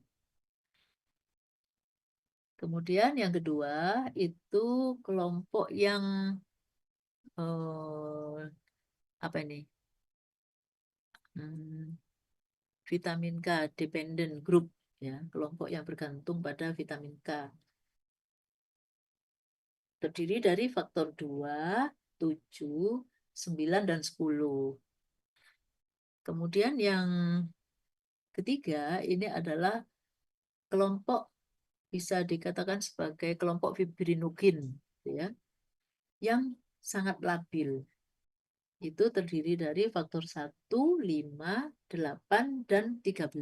Kemudian yang kedua itu kelompok yang apa ini? Vitamin K dependent group ya, kelompok yang bergantung pada vitamin K. Terdiri dari faktor 2, 7, 9, dan 10. Kemudian yang ketiga ini adalah kelompok bisa dikatakan sebagai kelompok fibrinogen ya, yang sangat labil. Itu terdiri dari faktor 1, 5, 8, dan 13.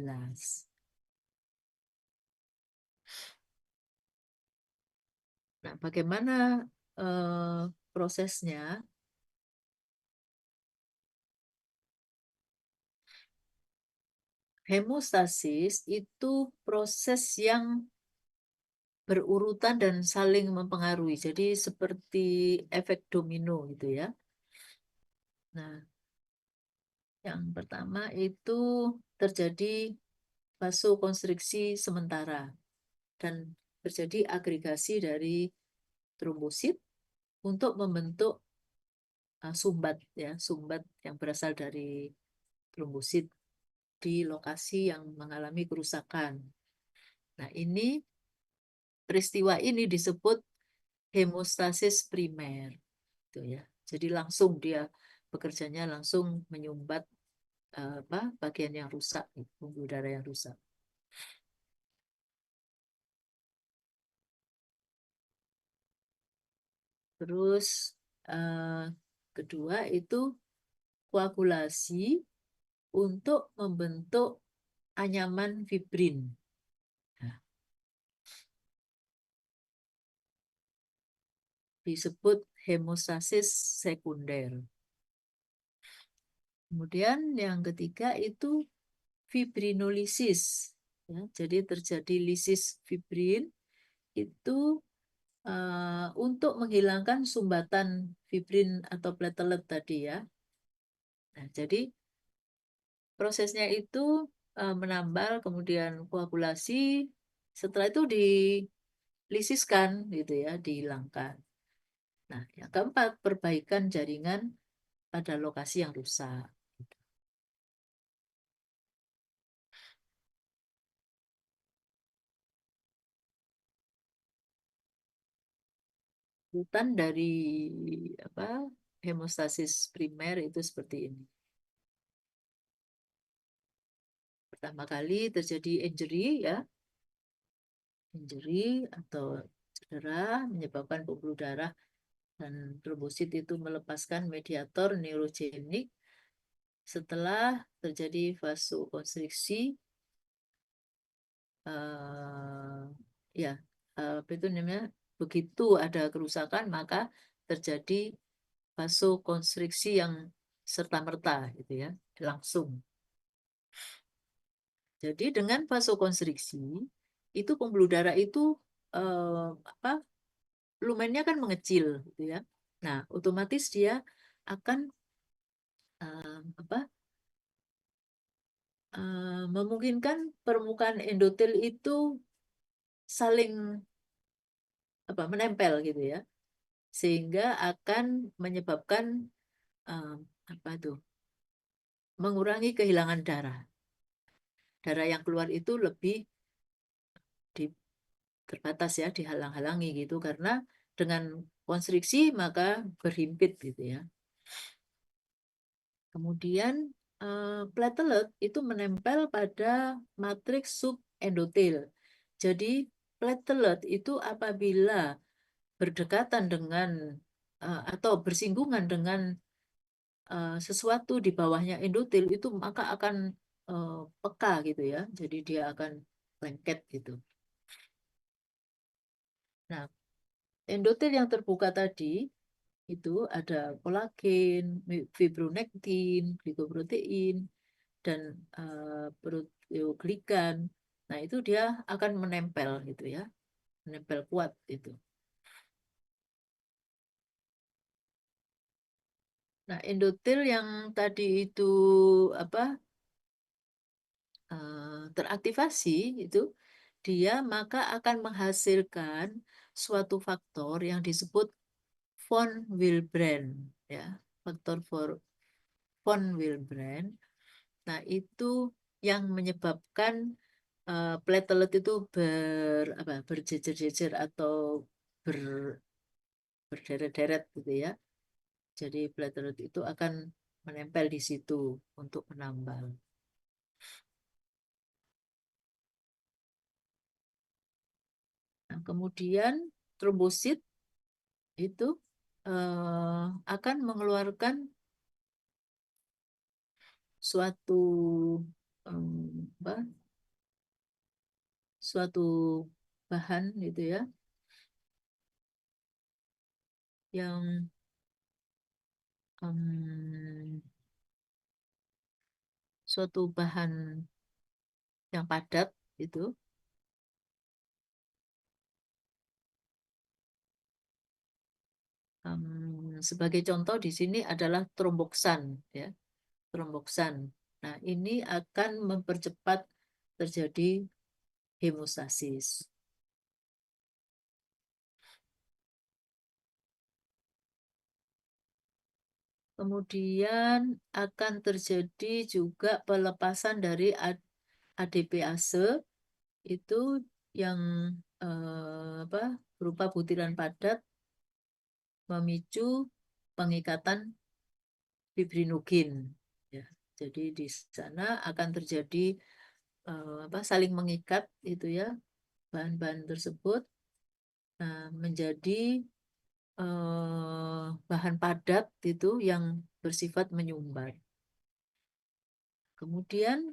Nah, bagaimana prosesnya? Hemostasis itu proses yang berurutan dan saling mempengaruhi. Jadi seperti efek domino gitu ya. Nah, yang pertama itu terjadi vasokonstriksi sementara dan terjadi agregasi dari trombosit untuk membentuk sumbat ya, sumbat yang berasal dari trombosit di lokasi yang mengalami kerusakan. Nah, peristiwa ini disebut hemostasis primer, gitu ya. Jadi langsung dia bekerjanya langsung menyumbat bagian yang rusak, pembuluh darah yang rusak. Terus kedua itu koagulasi untuk membentuk anyaman fibrin. Nah, disebut hemostasis sekunder. Kemudian yang ketiga itu fibrinolisis. Ya, jadi terjadi lisis fibrin itu untuk menghilangkan sumbatan fibrin atau platelet tadi ya. Nah, jadi prosesnya itu menambal, kemudian koagulasi, setelah itu dilisiskan gitu ya, dihilangkan. Nah, yang keempat, perbaikan jaringan pada lokasi yang rusak. Urutan dari hemostasis primer itu seperti ini. Pertama kali terjadi injury ya, injury atau cedera menyebabkan pembuluh darah dan trombosit itu melepaskan mediator neurogenik. Setelah terjadi vasokonstriksi, ya apa itu namanya, begitu ada kerusakan maka terjadi vasokonstriksi yang serta-merta gitu ya, langsung. Jadi dengan vasokonstriksi itu pembuluh darah itu volumennya kan mengecil gitu ya. Nah, otomatis dia akan memungkinkan permukaan endotel itu saling menempel gitu ya, sehingga akan menyebabkan eh, apa tuh mengurangi kehilangan darah. Darah yang keluar itu lebih terbatas ya, dihalang-halangi gitu, karena dengan konstriksi maka berhimpit gitu ya. Kemudian platelet itu menempel pada matriks subendotel. Jadi platelet itu apabila berdekatan dengan atau bersinggungan dengan sesuatu di bawahnya endotel itu maka akan peka gitu ya. Jadi dia akan lengket gitu. Nah, endotel yang terbuka tadi itu ada kolagen, fibronektin, glikoprotein, dan proteoglikan. Nah, itu dia akan menempel gitu ya. Menempel kuat itu. Nah, endotel yang tadi itu apa teraktivasi itu dia maka akan menghasilkan suatu faktor yang disebut von Willebrand ya, faktor von Willebrand. Nah, itu yang menyebabkan platelet itu berjejer-jejer atau ber, berderet-deret gitu ya. Jadi platelet itu akan menempel di situ untuk menambal. Nah, kemudian trombosit itu akan mengeluarkan suatu apa, suatu bahan gitu ya, yang suatu bahan yang padat itu. Sebagai contoh di sini adalah tromboksan ya, tromboksan. Nah, ini akan mempercepat terjadi hemostasis. Kemudian akan terjadi juga pelepasan dari ADPase itu yang berupa butiran padat memicu pengikatan fibrinogen. Ya, jadi di sana akan terjadi saling mengikat itu ya bahan-bahan tersebut menjadi bahan padat itu yang bersifat menyumbat. Kemudian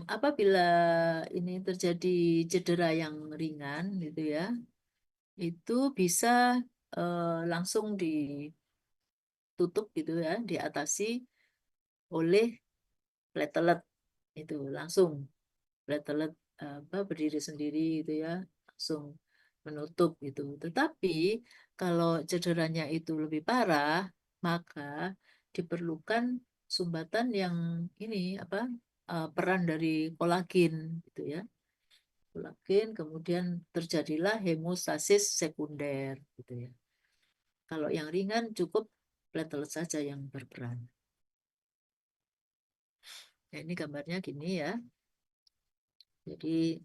apabila ini terjadi cedera yang ringan gitu ya, itu bisa langsung ditutup gitu ya, diatasi oleh platelet itu langsung platelet berdiri sendiri gitu ya, langsung menutup gitu. Tetapi kalau cederanya itu lebih parah, maka diperlukan sumbatan yang ini peran dari kolagen gitu ya. Kolagen kemudian terjadilah hemostasis sekunder gitu ya. Kalau yang ringan cukup platelet saja yang berperan. Nah, ini gambarnya gini ya. Jadi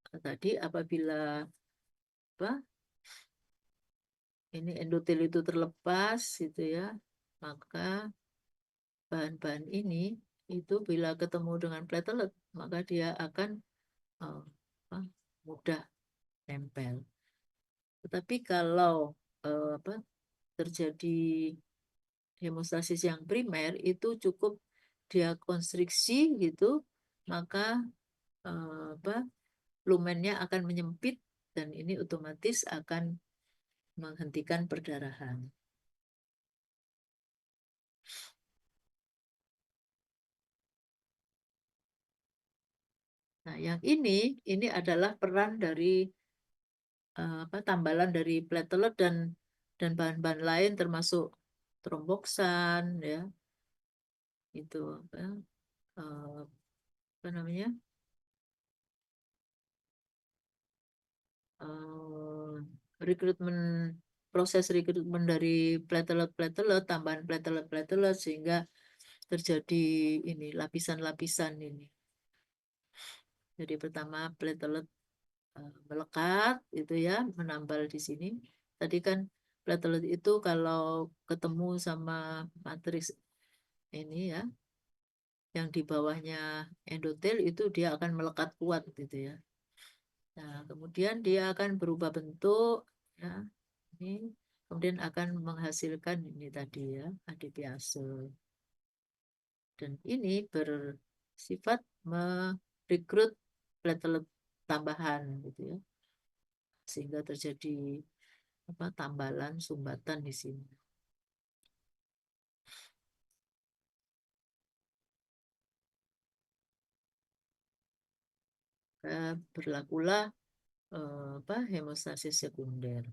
tadi apabila ini endotel itu terlepas gitu ya, maka bahan-bahan ini itu bila ketemu dengan platelet maka dia akan eh, mudah nempel. Tetapi kalau terjadi hemostasis yang primer itu cukup dia konstriksi gitu, maka lumennya akan menyempit dan ini otomatis akan menghentikan perdarahan. Nah, yang ini adalah peran dari tambalan dari platelet dan bahan-bahan lain termasuk tromboksan ya itu eh, apa namanya eh, rekrutmen proses rekrutmen dari platelet-platelet tambahan platelet-platelet sehingga terjadi ini lapisan-lapisan ini. Jadi pertama platelet melekat itu ya menambal di sini. Tadi kan platelet itu kalau ketemu sama matriks ini ya yang di bawahnya endotel itu dia akan melekat kuat gitu ya. Nah, kemudian dia akan berubah bentuk ya. Ini kemudian akan menghasilkan ini tadi ya, adipiase. Dan ini bersifat merekrut platelet tambahan gitu ya. Sehingga terjadi tambalan sumbatan di sini. Berlakulah hemostasis sekunder.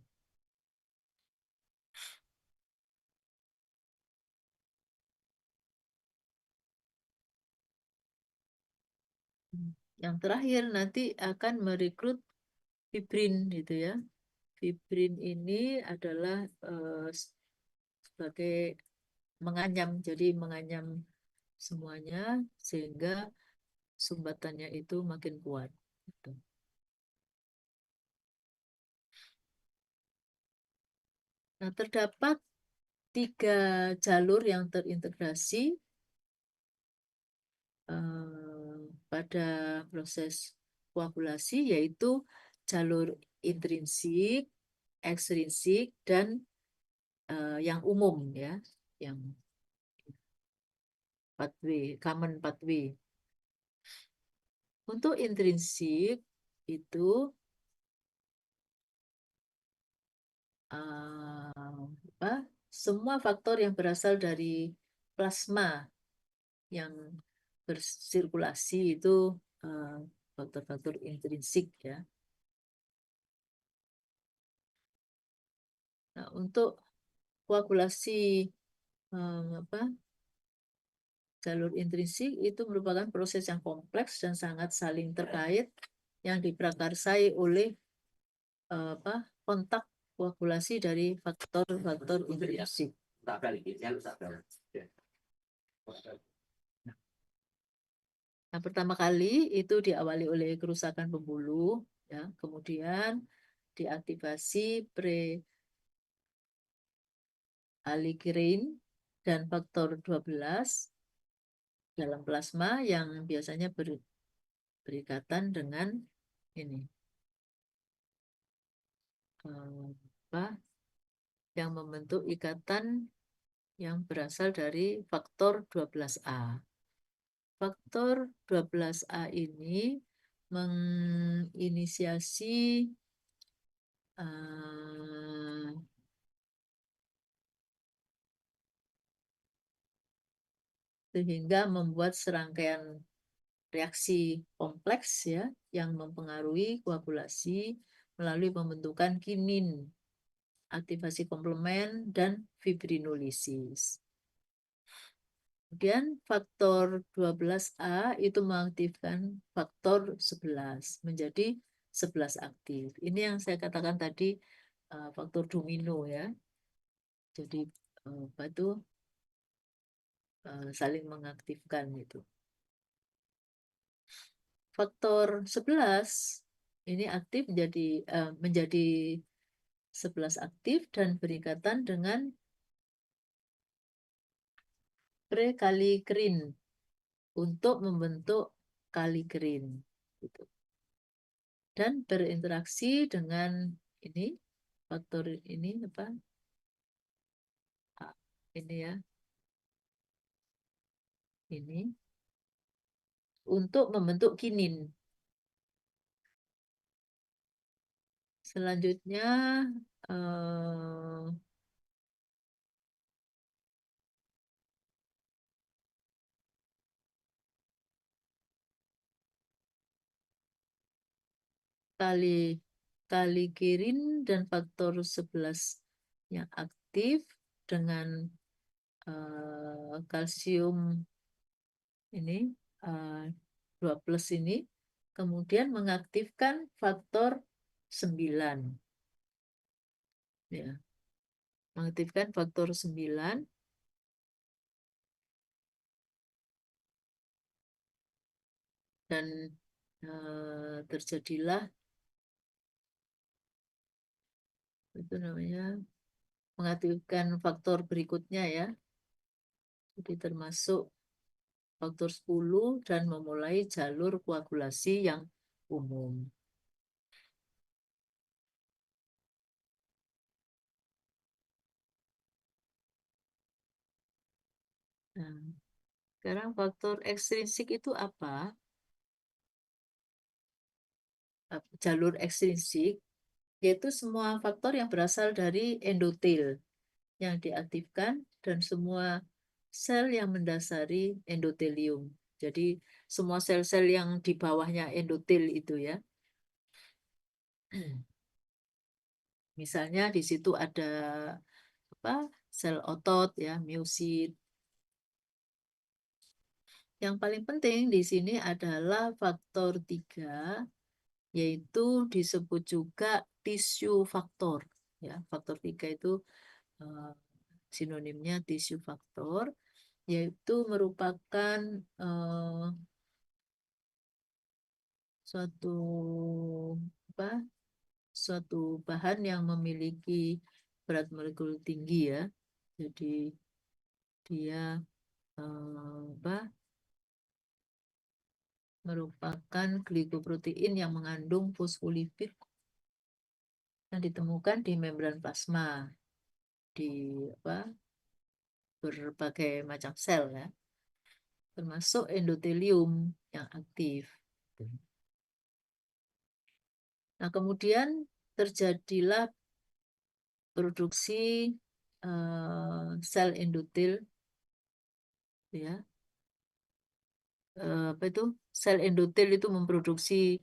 Yang terakhir nanti akan merekrut fibrin gitu ya. Fibrin ini adalah sebagai menganyam, jadi menganyam semuanya sehingga sumbatannya itu makin kuat. Gitu. Nah, terdapat 3 jalur yang terintegrasi pada proses koagulasi, yaitu jalur intrinsik, ekstrinsik, dan yang umum ya, yang pathway, common pathway. Untuk intrinsik itu semua faktor yang berasal dari plasma yang bersirkulasi itu faktor-faktor intrinsik ya. Nah, untuk koagulasi jalur intrinsik itu merupakan proses yang kompleks dan sangat saling terkait yang diprakarsai oleh kontak koagulasi dari faktor-faktor intrinsik. Nah, pertama kali itu diawali oleh kerusakan pembuluh, ya, kemudian diaktifasi prekallikrein dan faktor 12 dalam plasma yang biasanya berikatan dengan ini apa yang membentuk ikatan yang berasal dari faktor 12A. Faktor 12A ini menginisiasi sehingga membuat serangkaian reaksi kompleks ya yang mempengaruhi koagulasi melalui pembentukan kinin, aktivasi komplement, dan fibrinolisis. Kemudian faktor 12A itu mengaktifkan faktor 11 menjadi 11 aktif. Ini yang saya katakan tadi faktor domino ya. Jadi apa itu saling mengaktifkan itu. Faktor 11 ini aktif menjadi 11 aktif dan berikatan dengan prekallikrein untuk membentuk kallikrein gitu. Dan berinteraksi dengan ini faktor ini apa? Ini ya. Ini untuk membentuk kinin. Selanjutnya kalikirin dan faktor 11 yang aktif dengan kalsium ini 2+ ini, kemudian mengaktifkan faktor 9. Ya. Mengaktifkan faktor 9 dan terjadilah itu namanya mengaktifkan faktor berikutnya ya. Jadi termasuk faktor 10 dan memulai jalur koagulasi yang umum. Nah, sekarang faktor ekstrinsik itu apa? Jalur ekstrinsik yaitu semua faktor yang berasal dari endotel yang diaktifkan dan semua sel yang mendasari endotelium. Jadi semua sel-sel yang di bawahnya endotel itu ya. Misalnya di situ ada apa? Sel otot ya, miosit. Yang paling penting di sini adalah faktor 3 yaitu disebut juga tissue faktor ya. Faktor 3 itu sinonimnya tissue faktor, yaitu merupakan suatu apa? Suatu bahan yang memiliki berat molekul tinggi ya. Jadi dia merupakan glikoprotein yang mengandung fosfolipid yang ditemukan di membran plasma di berbagai macam sel ya, termasuk endotelium yang aktif. Nah, kemudian terjadilah produksi sel endotel ya. Apa itu? Sel endotel itu memproduksi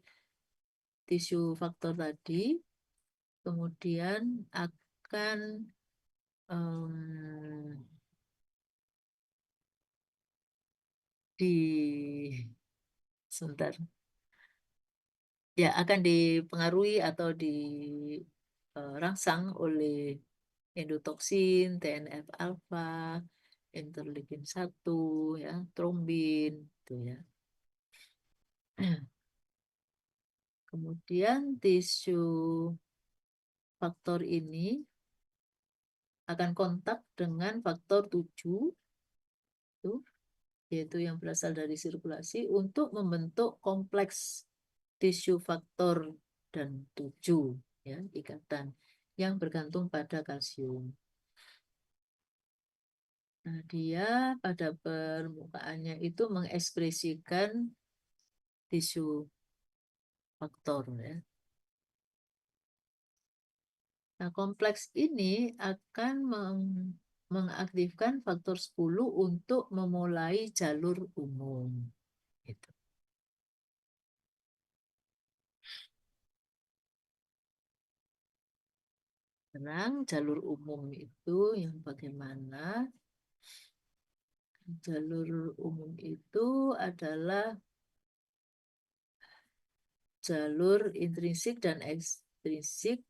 tisu faktor tadi, kemudian akan sebentar. Ya, akan dipengaruhi atau dirangsang oleh endotoksin, TNF alfa, interleukin 1 ya, trombin gitu ya. Kemudian tisu faktor ini akan kontak dengan faktor 7 itu, yaitu yang berasal dari sirkulasi untuk membentuk kompleks tisu faktor dan 7 ya, ikatan yang bergantung pada kalsium. Nah, dia pada permukaannya itu mengekspresikan tisu faktor ya. Nah, kompleks ini akan mengaktifkan faktor 10 untuk memulai jalur umum. Gitu. Sekarang jalur umum itu yang bagaimana? Jalur umum itu adalah jalur intrinsik dan ekstrinsik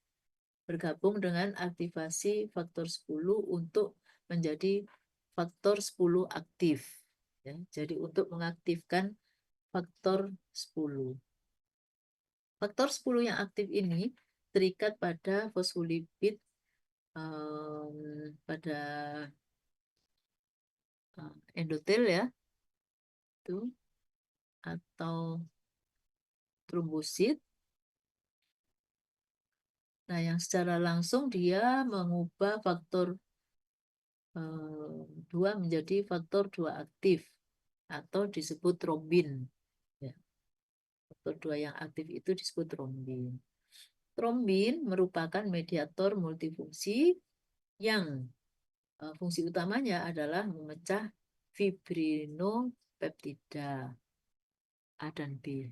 bergabung dengan aktivasi faktor 10 untuk menjadi faktor 10 aktif. Ya, jadi untuk mengaktifkan faktor 10. Faktor 10 yang aktif ini terikat pada fosfolipid pada endotel ya, itu atau trombosit. Nah, yang secara langsung dia mengubah faktor 2 menjadi faktor 2 aktif atau disebut trombin. Ya. Faktor 2 yang aktif itu disebut trombin. Trombin merupakan mediator multifungsi yang fungsi utamanya adalah memecah fibrinopeptida A dan B.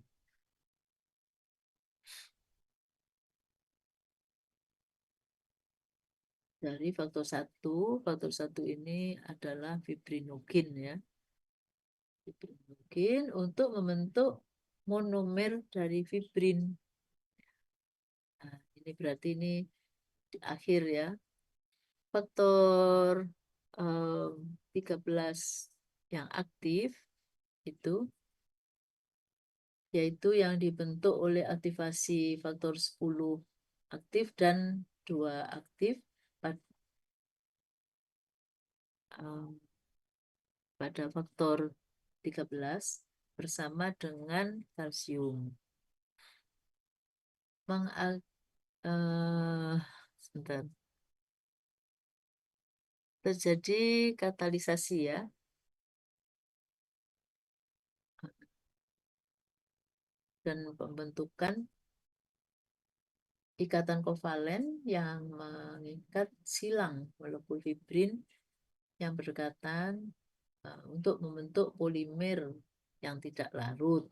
dari faktor 1. Faktor 1 ini adalah fibrinogen ya. Fibrinogen untuk membentuk monomer dari fibrin. Nah, ini berarti ini di akhir ya. Faktor 13 yang aktif itu yaitu yang dibentuk oleh aktivasi faktor 10 aktif dan 2 aktif pada faktor 13 bersama dengan kalsium. Sebentar. Terjadi katalisasi ya. Dan pembentukan ikatan kovalen yang mengikat silang molekul fibrin yang berdekatan untuk membentuk polimer yang tidak larut.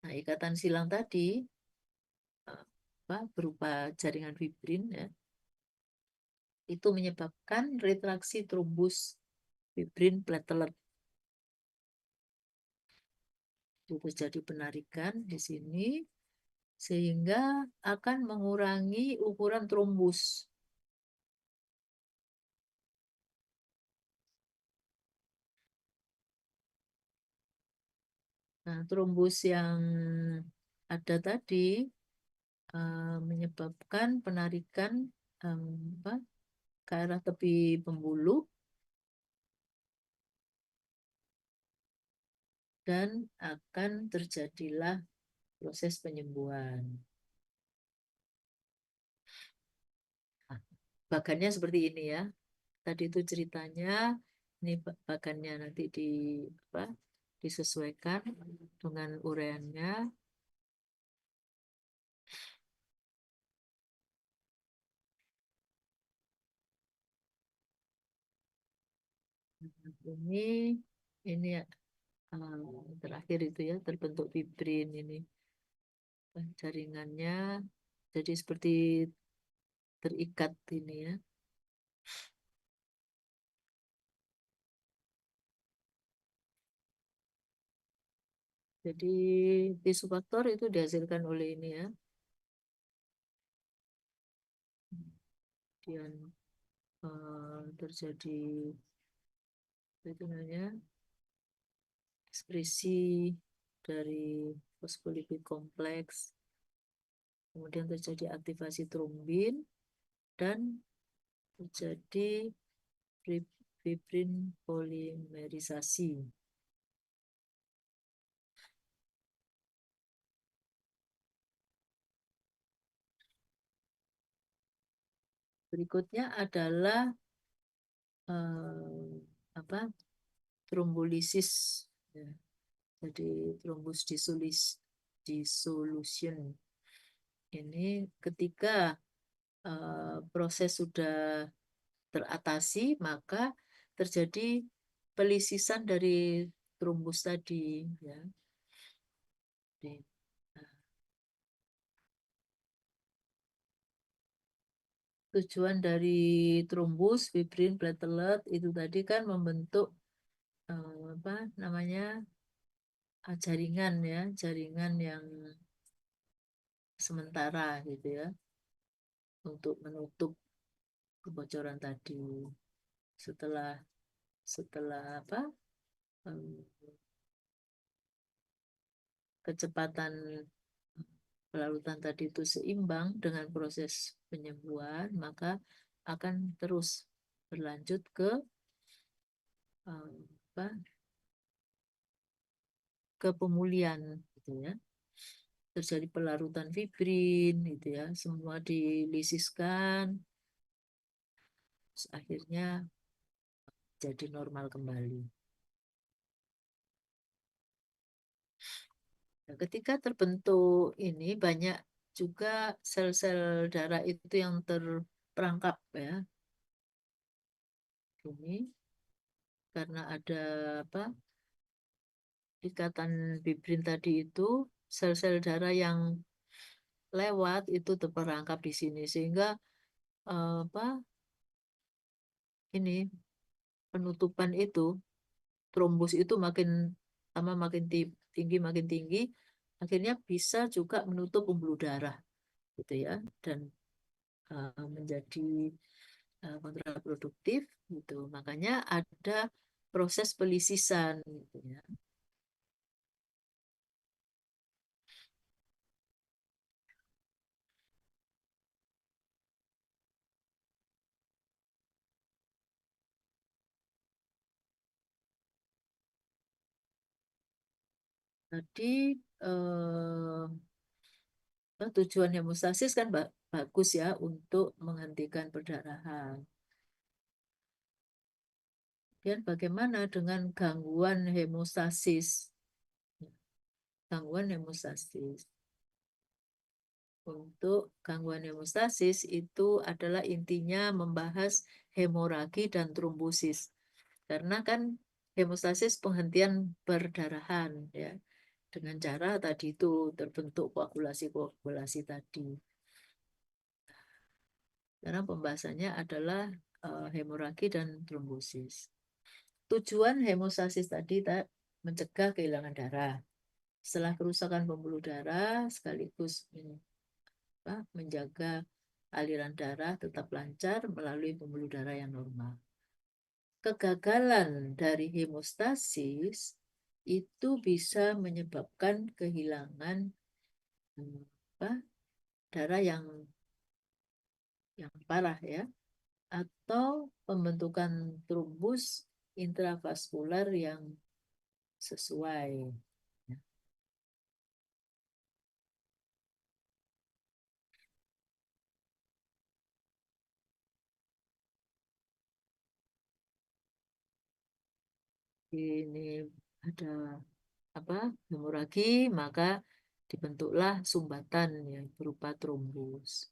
Nah, ikatan silang tadi berupa jaringan fibrin ya, itu menyebabkan retraksi trombus fibrin platelet. Itu terjadi penarikan di sini sehingga akan mengurangi ukuran trombus. Nah, trombus yang ada tadi menyebabkan penarikan ke arah tepi pembuluh dan akan terjadilah proses penyembuhan. Nah, bagannya seperti ini ya. Tadi itu ceritanya, ini bagannya nanti disesuaikan dengan ureannya. Ini terakhir itu ya, terbentuk fibrin ini jaringannya jadi seperti terikat ini ya. Jadi tisu faktor itu dihasilkan oleh ini ya. Kemudian terjadi itu namanya ekspresi dari fosfolipid kompleks. Kemudian terjadi aktivasi trombin dan terjadi fibrin polimerisasi. Berikutnya adalah trombolisis ya. Jadi trombus dissolution ini ketika proses sudah teratasi maka terjadi pelisisan dari trombus tadi ya. Tujuan dari trombus fibrin platelet itu tadi kan membentuk jaringan ya, jaringan yang sementara gitu ya untuk menutup kebocoran tadi. Setelah kecepatan pelarutan tadi itu seimbang dengan proses penyembuhan, maka akan terus berlanjut ke ke pemulihan gitu ya. Terjadi pelarutan fibrin gitu ya, semua dilisiskan, terus akhirnya jadi normal kembali. Nah, ketika terbentuk ini banyak juga sel-sel darah itu yang terperangkap ya. Ini karena ada ikatan fibrin tadi itu sel-sel darah yang lewat itu terperangkap di sini sehingga apa ini penutupan itu, trombus itu makin lama makin tinggi, akhirnya bisa juga menutup pembuluh darah gitu ya, dan menjadi kontraproduktif gitu. Makanya ada proses pelisisan gitu ya. Tadi tujuan hemostasis kan bagus ya untuk menghentikan perdarahan. Dan bagaimana dengan gangguan hemostasis? Gangguan hemostasis. Untuk gangguan hemostasis itu adalah intinya membahas hemoragi dan trombosis. Karena kan hemostasis penghentian perdarahan ya. Dengan cara tadi itu terbentuk koagulasi tadi. Karena pembahasannya adalah hemoragi dan trombosis. Tujuan hemostasis tadi mencegah kehilangan darah. Setelah kerusakan pembuluh darah sekaligus menjaga aliran darah tetap lancar melalui pembuluh darah yang normal. Kegagalan dari hemostasis itu bisa menyebabkan kehilangan darah yang parah ya, atau pembentukan trombus intravaskular yang sesuai. Ini ada hemoragi, maka dibentuklah sumbatan yang berupa trombus.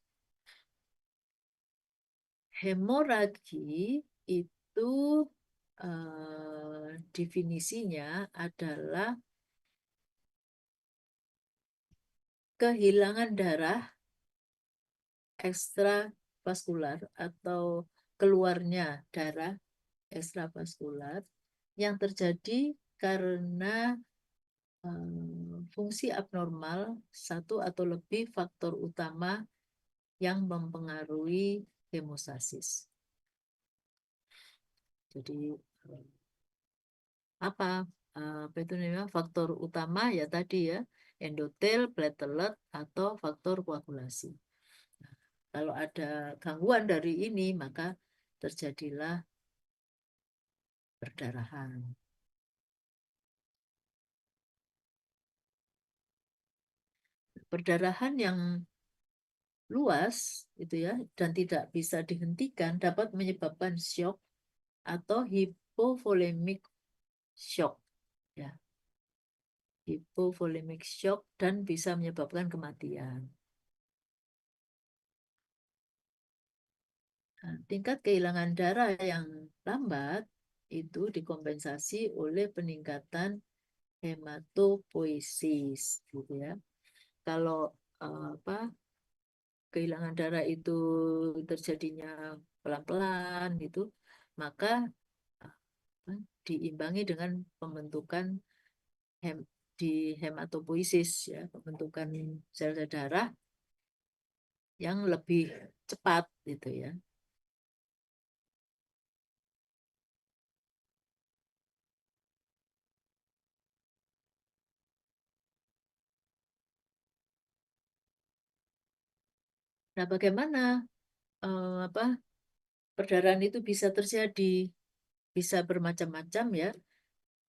Hemoragi itu definisinya adalah kehilangan darah ekstravaskular atau keluarnya darah ekstravaskular yang terjadi karena fungsi abnormal satu atau lebih faktor utama yang mempengaruhi hemostasis. Jadi apa itu namanya faktor utama ya tadi ya, endotel, platelet atau faktor koagulasi. Nah, kalau ada gangguan dari ini maka terjadilah perdarahan. Perdarahan yang luas itu ya dan tidak bisa dihentikan dapat menyebabkan shock atau hypovolemic shock ya. Hypovolemic shock dan bisa menyebabkan kematian. Nah, tingkat kehilangan darah yang lambat itu dikompensasi oleh peningkatan hematopoiesis gitu ya. Kalau kehilangan darah itu terjadinya pelan-pelan gitu, maka diimbangi dengan pembentukan di hematopoiesis ya, pembentukan sel-sel darah yang lebih cepat gitu ya. Nah, bagaimana perdarahan itu bisa terjadi? Bisa bermacam-macam ya.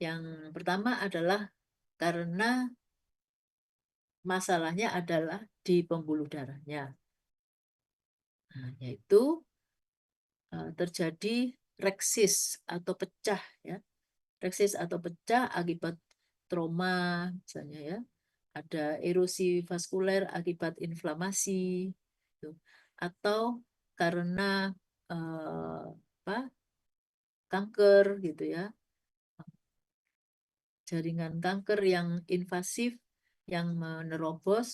Yang pertama adalah karena masalahnya adalah di pembuluh darahnya. Nah, yaitu terjadi reksis atau pecah ya. Reksis atau pecah akibat trauma misalnya ya. Ada erosi vaskuler akibat inflamasi gitu. Atau karena kanker gitu ya. Jaringan kanker yang invasif yang menembus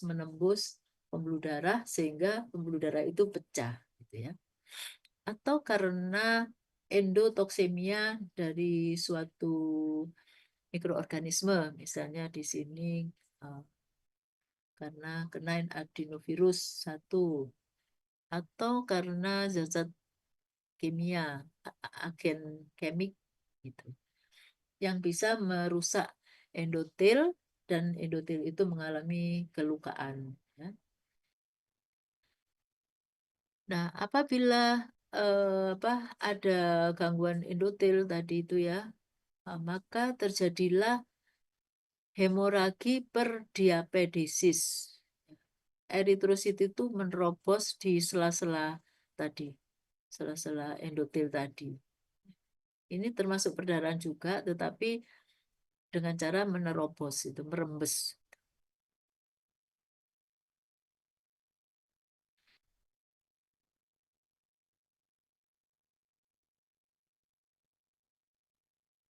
pembuluh darah sehingga pembuluh darah itu pecah gitu ya. atau karena endotoksemia dari suatu mikroorganisme, misalnya di sini karena kena adenovirus 1 atau karena zat kimia, agen kemik gitu, yang bisa merusak endotel dan endotel itu mengalami kelukaan. Ya. Nah, apabila ada gangguan endotel tadi itu ya, maka terjadilah hemoragi perdiapedesis. Eritrosit itu menerobos di sela-sela tadi, sela-sela endotel tadi. Ini termasuk perdarahan juga, tetapi dengan cara menerobos itu, merembes.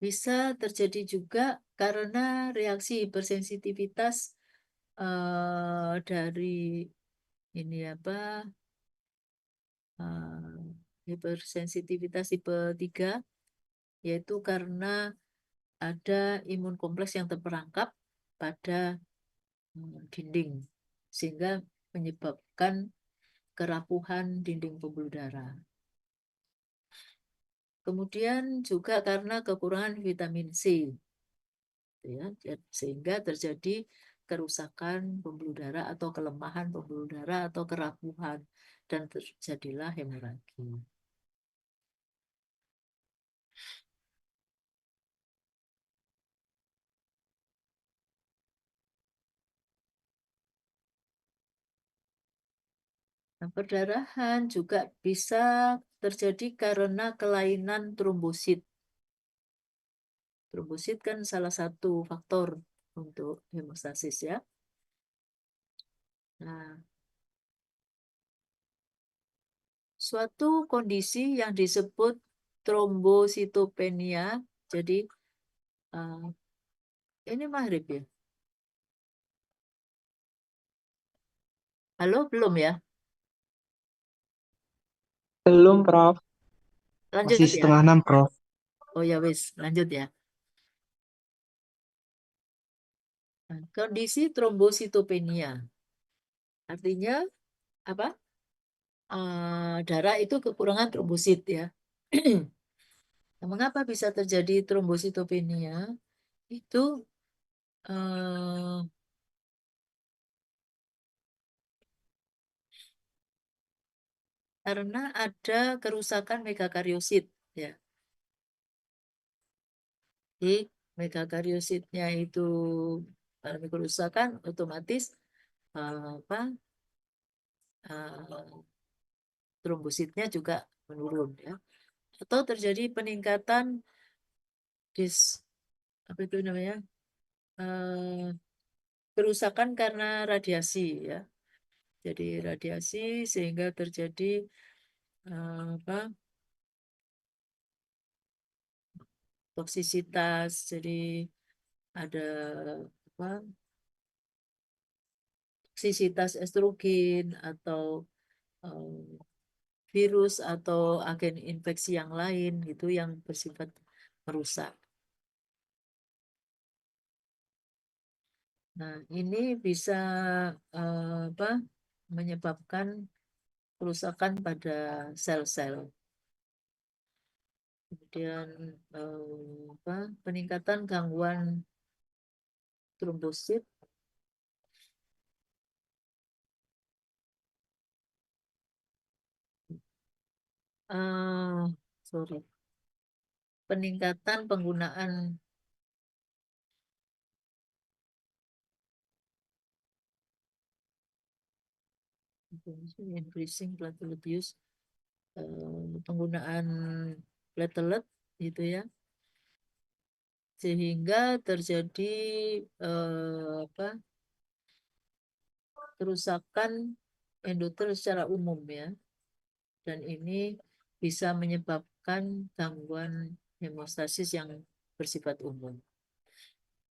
Bisa terjadi juga karena reaksi hipersensitivitas dari ini hipersensitivitas tipe 3, yaitu karena ada imun kompleks yang terperangkap pada dinding sehingga menyebabkan kerapuhan dinding pembuluh darah. Kemudian juga karena kekurangan vitamin C, ya, sehingga terjadi kerusakan pembuluh darah atau kelemahan pembuluh darah atau kerapuhan dan terjadilah hemoragi. Nah, perdarahan juga bisa terjadi karena kelainan trombosit. Trombosit kan salah satu faktor untuk hemostasis ya. Nah, suatu kondisi yang disebut trombositopenia. Jadi ini maghrib ya. Halo, belum ya? Belum, Prof. Lanjut Masih ya. 5:30, Prof. Oh ya wis, lanjut ya. Nah, kondisi trombositopenia. Artinya apa? Darah itu kekurangan trombosit ya. Nah, mengapa bisa terjadi trombositopenia? Itu eh, karena ada kerusakan megakariosit ya. Jadi megakariositnya itu mengalami kerusakan, otomatis apa trombositnya juga menurun ya. Atau terjadi peningkatan apa itu namanya kerusakan karena radiasi ya. Jadi radiasi sehingga terjadi apa toksisitas. Jadi ada apa toksisitas estrogen atau virus atau agen infeksi yang lain gitu yang bersifat merusak. Nah, ini bisa menyebabkan kerusakan pada sel-sel. Kemudian peningkatan gangguan trombosit sorry, peningkatan penggunaan increasing platelet use, penggunaan platelet gitu ya, sehingga terjadi kerusakan endotel secara umum ya, dan ini bisa menyebabkan gangguan hemostasis yang bersifat umum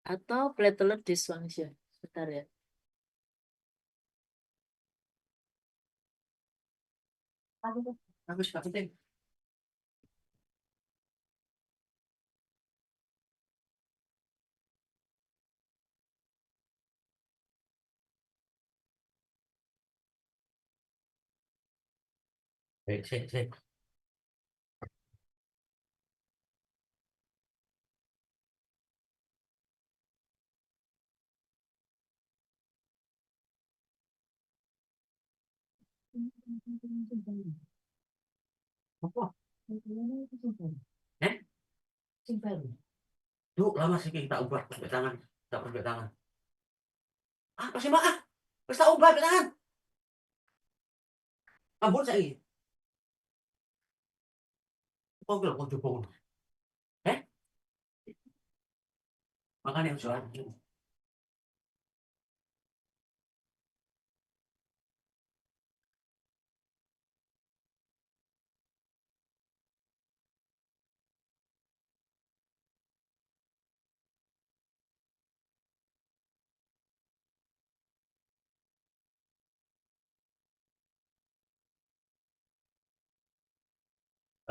atau platelet dysfunction. Bentar ya. Bagus, Pak penting. Sini. Apa? Eh? Duh, lama sih kita ubah pakai tangan. Tak pakai tangan. Apa sih, Mak? Wis tak ubah pakai tangan. Ampun saya. Kok gak mau coba? Eh? Makan yang soal.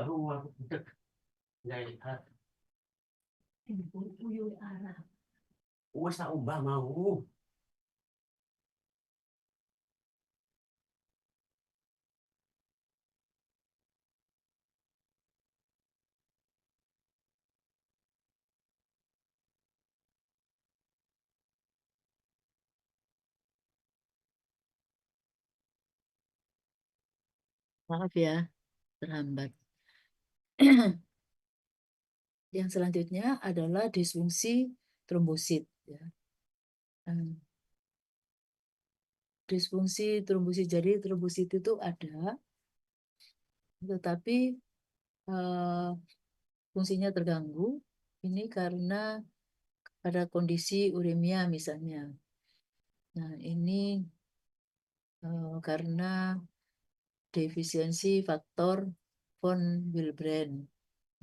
Aduh, aku budek. Nyai, ini puyuh arah. Wis tak ubah mau. Maaf ya, terhambat. Yang selanjutnya adalah disfungsi trombosit. Ya. Disfungsi trombosit, jadi trombosit itu ada, tetapi fungsinya terganggu. Ini karena pada kondisi uremia misalnya. Nah, ini karena defisiensi faktor von Willebrand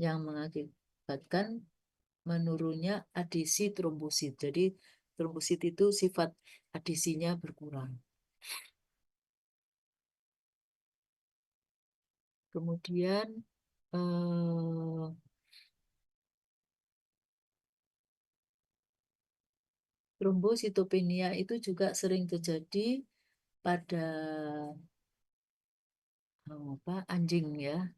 yang mengakibatkan menurunnya adisi trombosit. Jadi trombosit itu sifat adisinya berkurang. Kemudian trombositopenia itu juga sering terjadi pada anjing ya.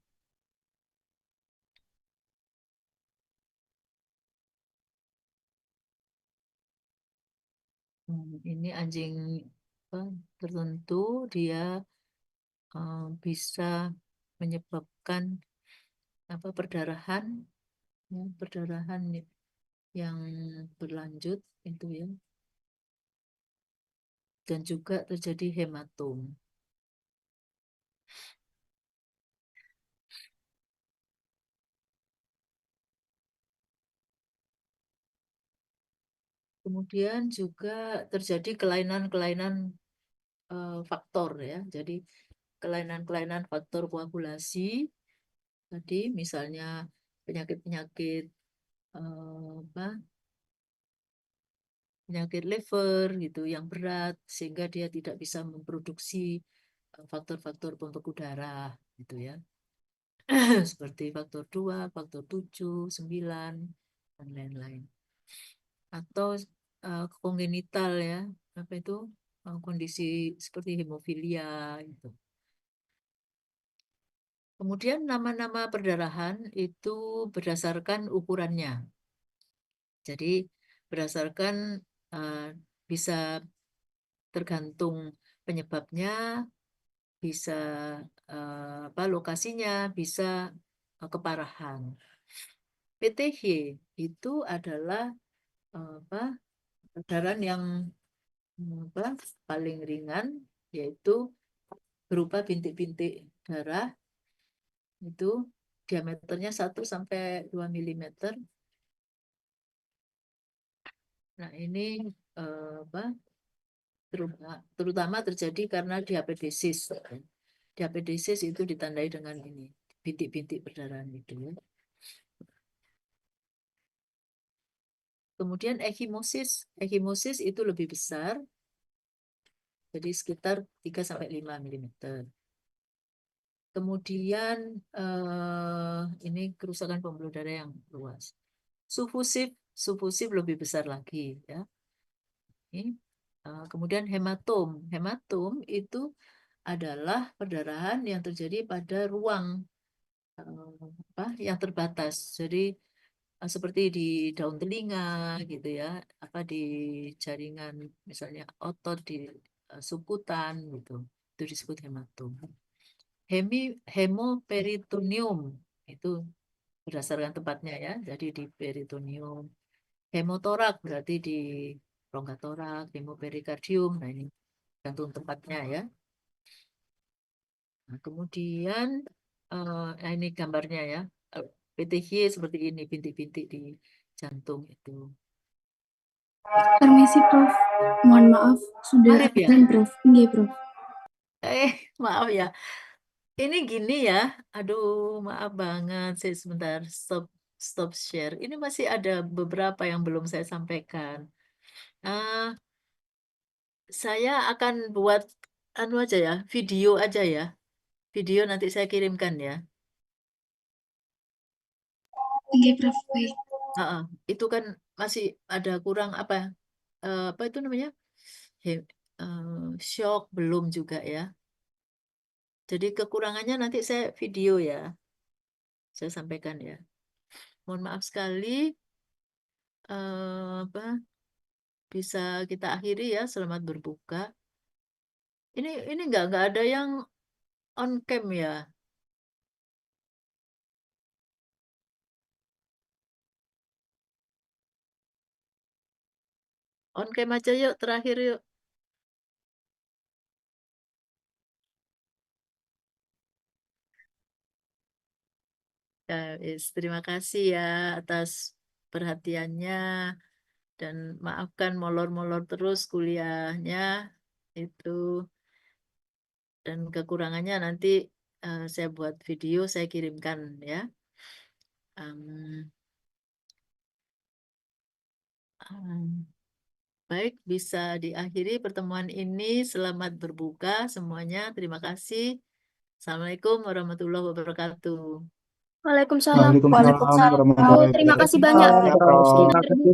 Ini anjing tertentu dia bisa menyebabkan perdarahan, ya, perdarahan yang berlanjut itu ya, dan juga terjadi hematom. Kemudian juga terjadi kelainan-kelainan faktor ya. Jadi kelainan-kelainan faktor koagulasi tadi misalnya penyakit-penyakit penyakit liver gitu yang berat sehingga dia tidak bisa memproduksi faktor-faktor pembekuan darah gitu ya. Seperti faktor 2, faktor 7, 9 dan lain-lain. Atau kongenital ya, apa itu kondisi seperti hemofilia itu. Kemudian nama-nama perdarahan itu berdasarkan ukurannya. Jadi berdasarkan bisa tergantung penyebabnya, bisa lokasinya, bisa keparahan. PTH itu adalah perdarahan yang paling ringan, yaitu berupa bintik-bintik darah itu diameternya 1 sampai 2 mm. Nah, ini terutama terjadi karena diabetesis. Diabetesis itu ditandai dengan ini, bintik-bintik perdarahan itu. Kemudian ekimosis itu lebih besar, jadi sekitar 3 sampai 5 mm. Kemudian ini kerusakan pembuluh darah yang luas. Sufusif lebih besar lagi ya. Ini, kemudian hematom. Hematom itu adalah perdarahan yang terjadi pada ruang yang terbatas. Jadi seperti di daun telinga gitu ya, apa di jaringan misalnya otot di sukutan gitu. Itu disebut hematom. Hemoperitoneum itu berdasarkan tempatnya ya. Jadi di peritoneum. Hemotorak berarti di rongga torak, hemoperikardium. Nah ini gantung tempatnya ya. Nah, kemudian ini gambarnya ya. PTY seperti ini, bintik-bintik di jantung itu. Permisi, Prof. Mohon maaf, sudah Arif ya? azan, Prof. Nggih, Prof. Maaf ya. Ini gini ya. Aduh, maaf banget. Saya sebentar stop share. Ini masih ada beberapa yang belum saya sampaikan. Saya akan buat anu aja ya, video aja ya. Video nanti saya kirimkan ya. Nggih, Prof. Baik. Itu kan masih ada kurang apa itu namanya? Shock belum juga ya. Jadi kekurangannya nanti saya video ya. Saya sampaikan ya. Mohon maaf sekali bisa kita akhiri ya, selamat berbuka. Ini nggak ada yang on cam ya. On cam aja yuk, terakhir yuk. Ya, terima kasih ya atas perhatiannya dan maafkan molor-molor terus kuliahnya itu, dan kekurangannya nanti saya buat video, saya kirimkan ya. Baik, bisa diakhiri pertemuan ini. Selamat berbuka semuanya. Terima kasih. Assalamualaikum warahmatullahi wabarakatuh. Waalaikumsalam. Waalaikumsalam warahmatullahi Terima kasih banyak. wabarakatuh. Selamat berbuka.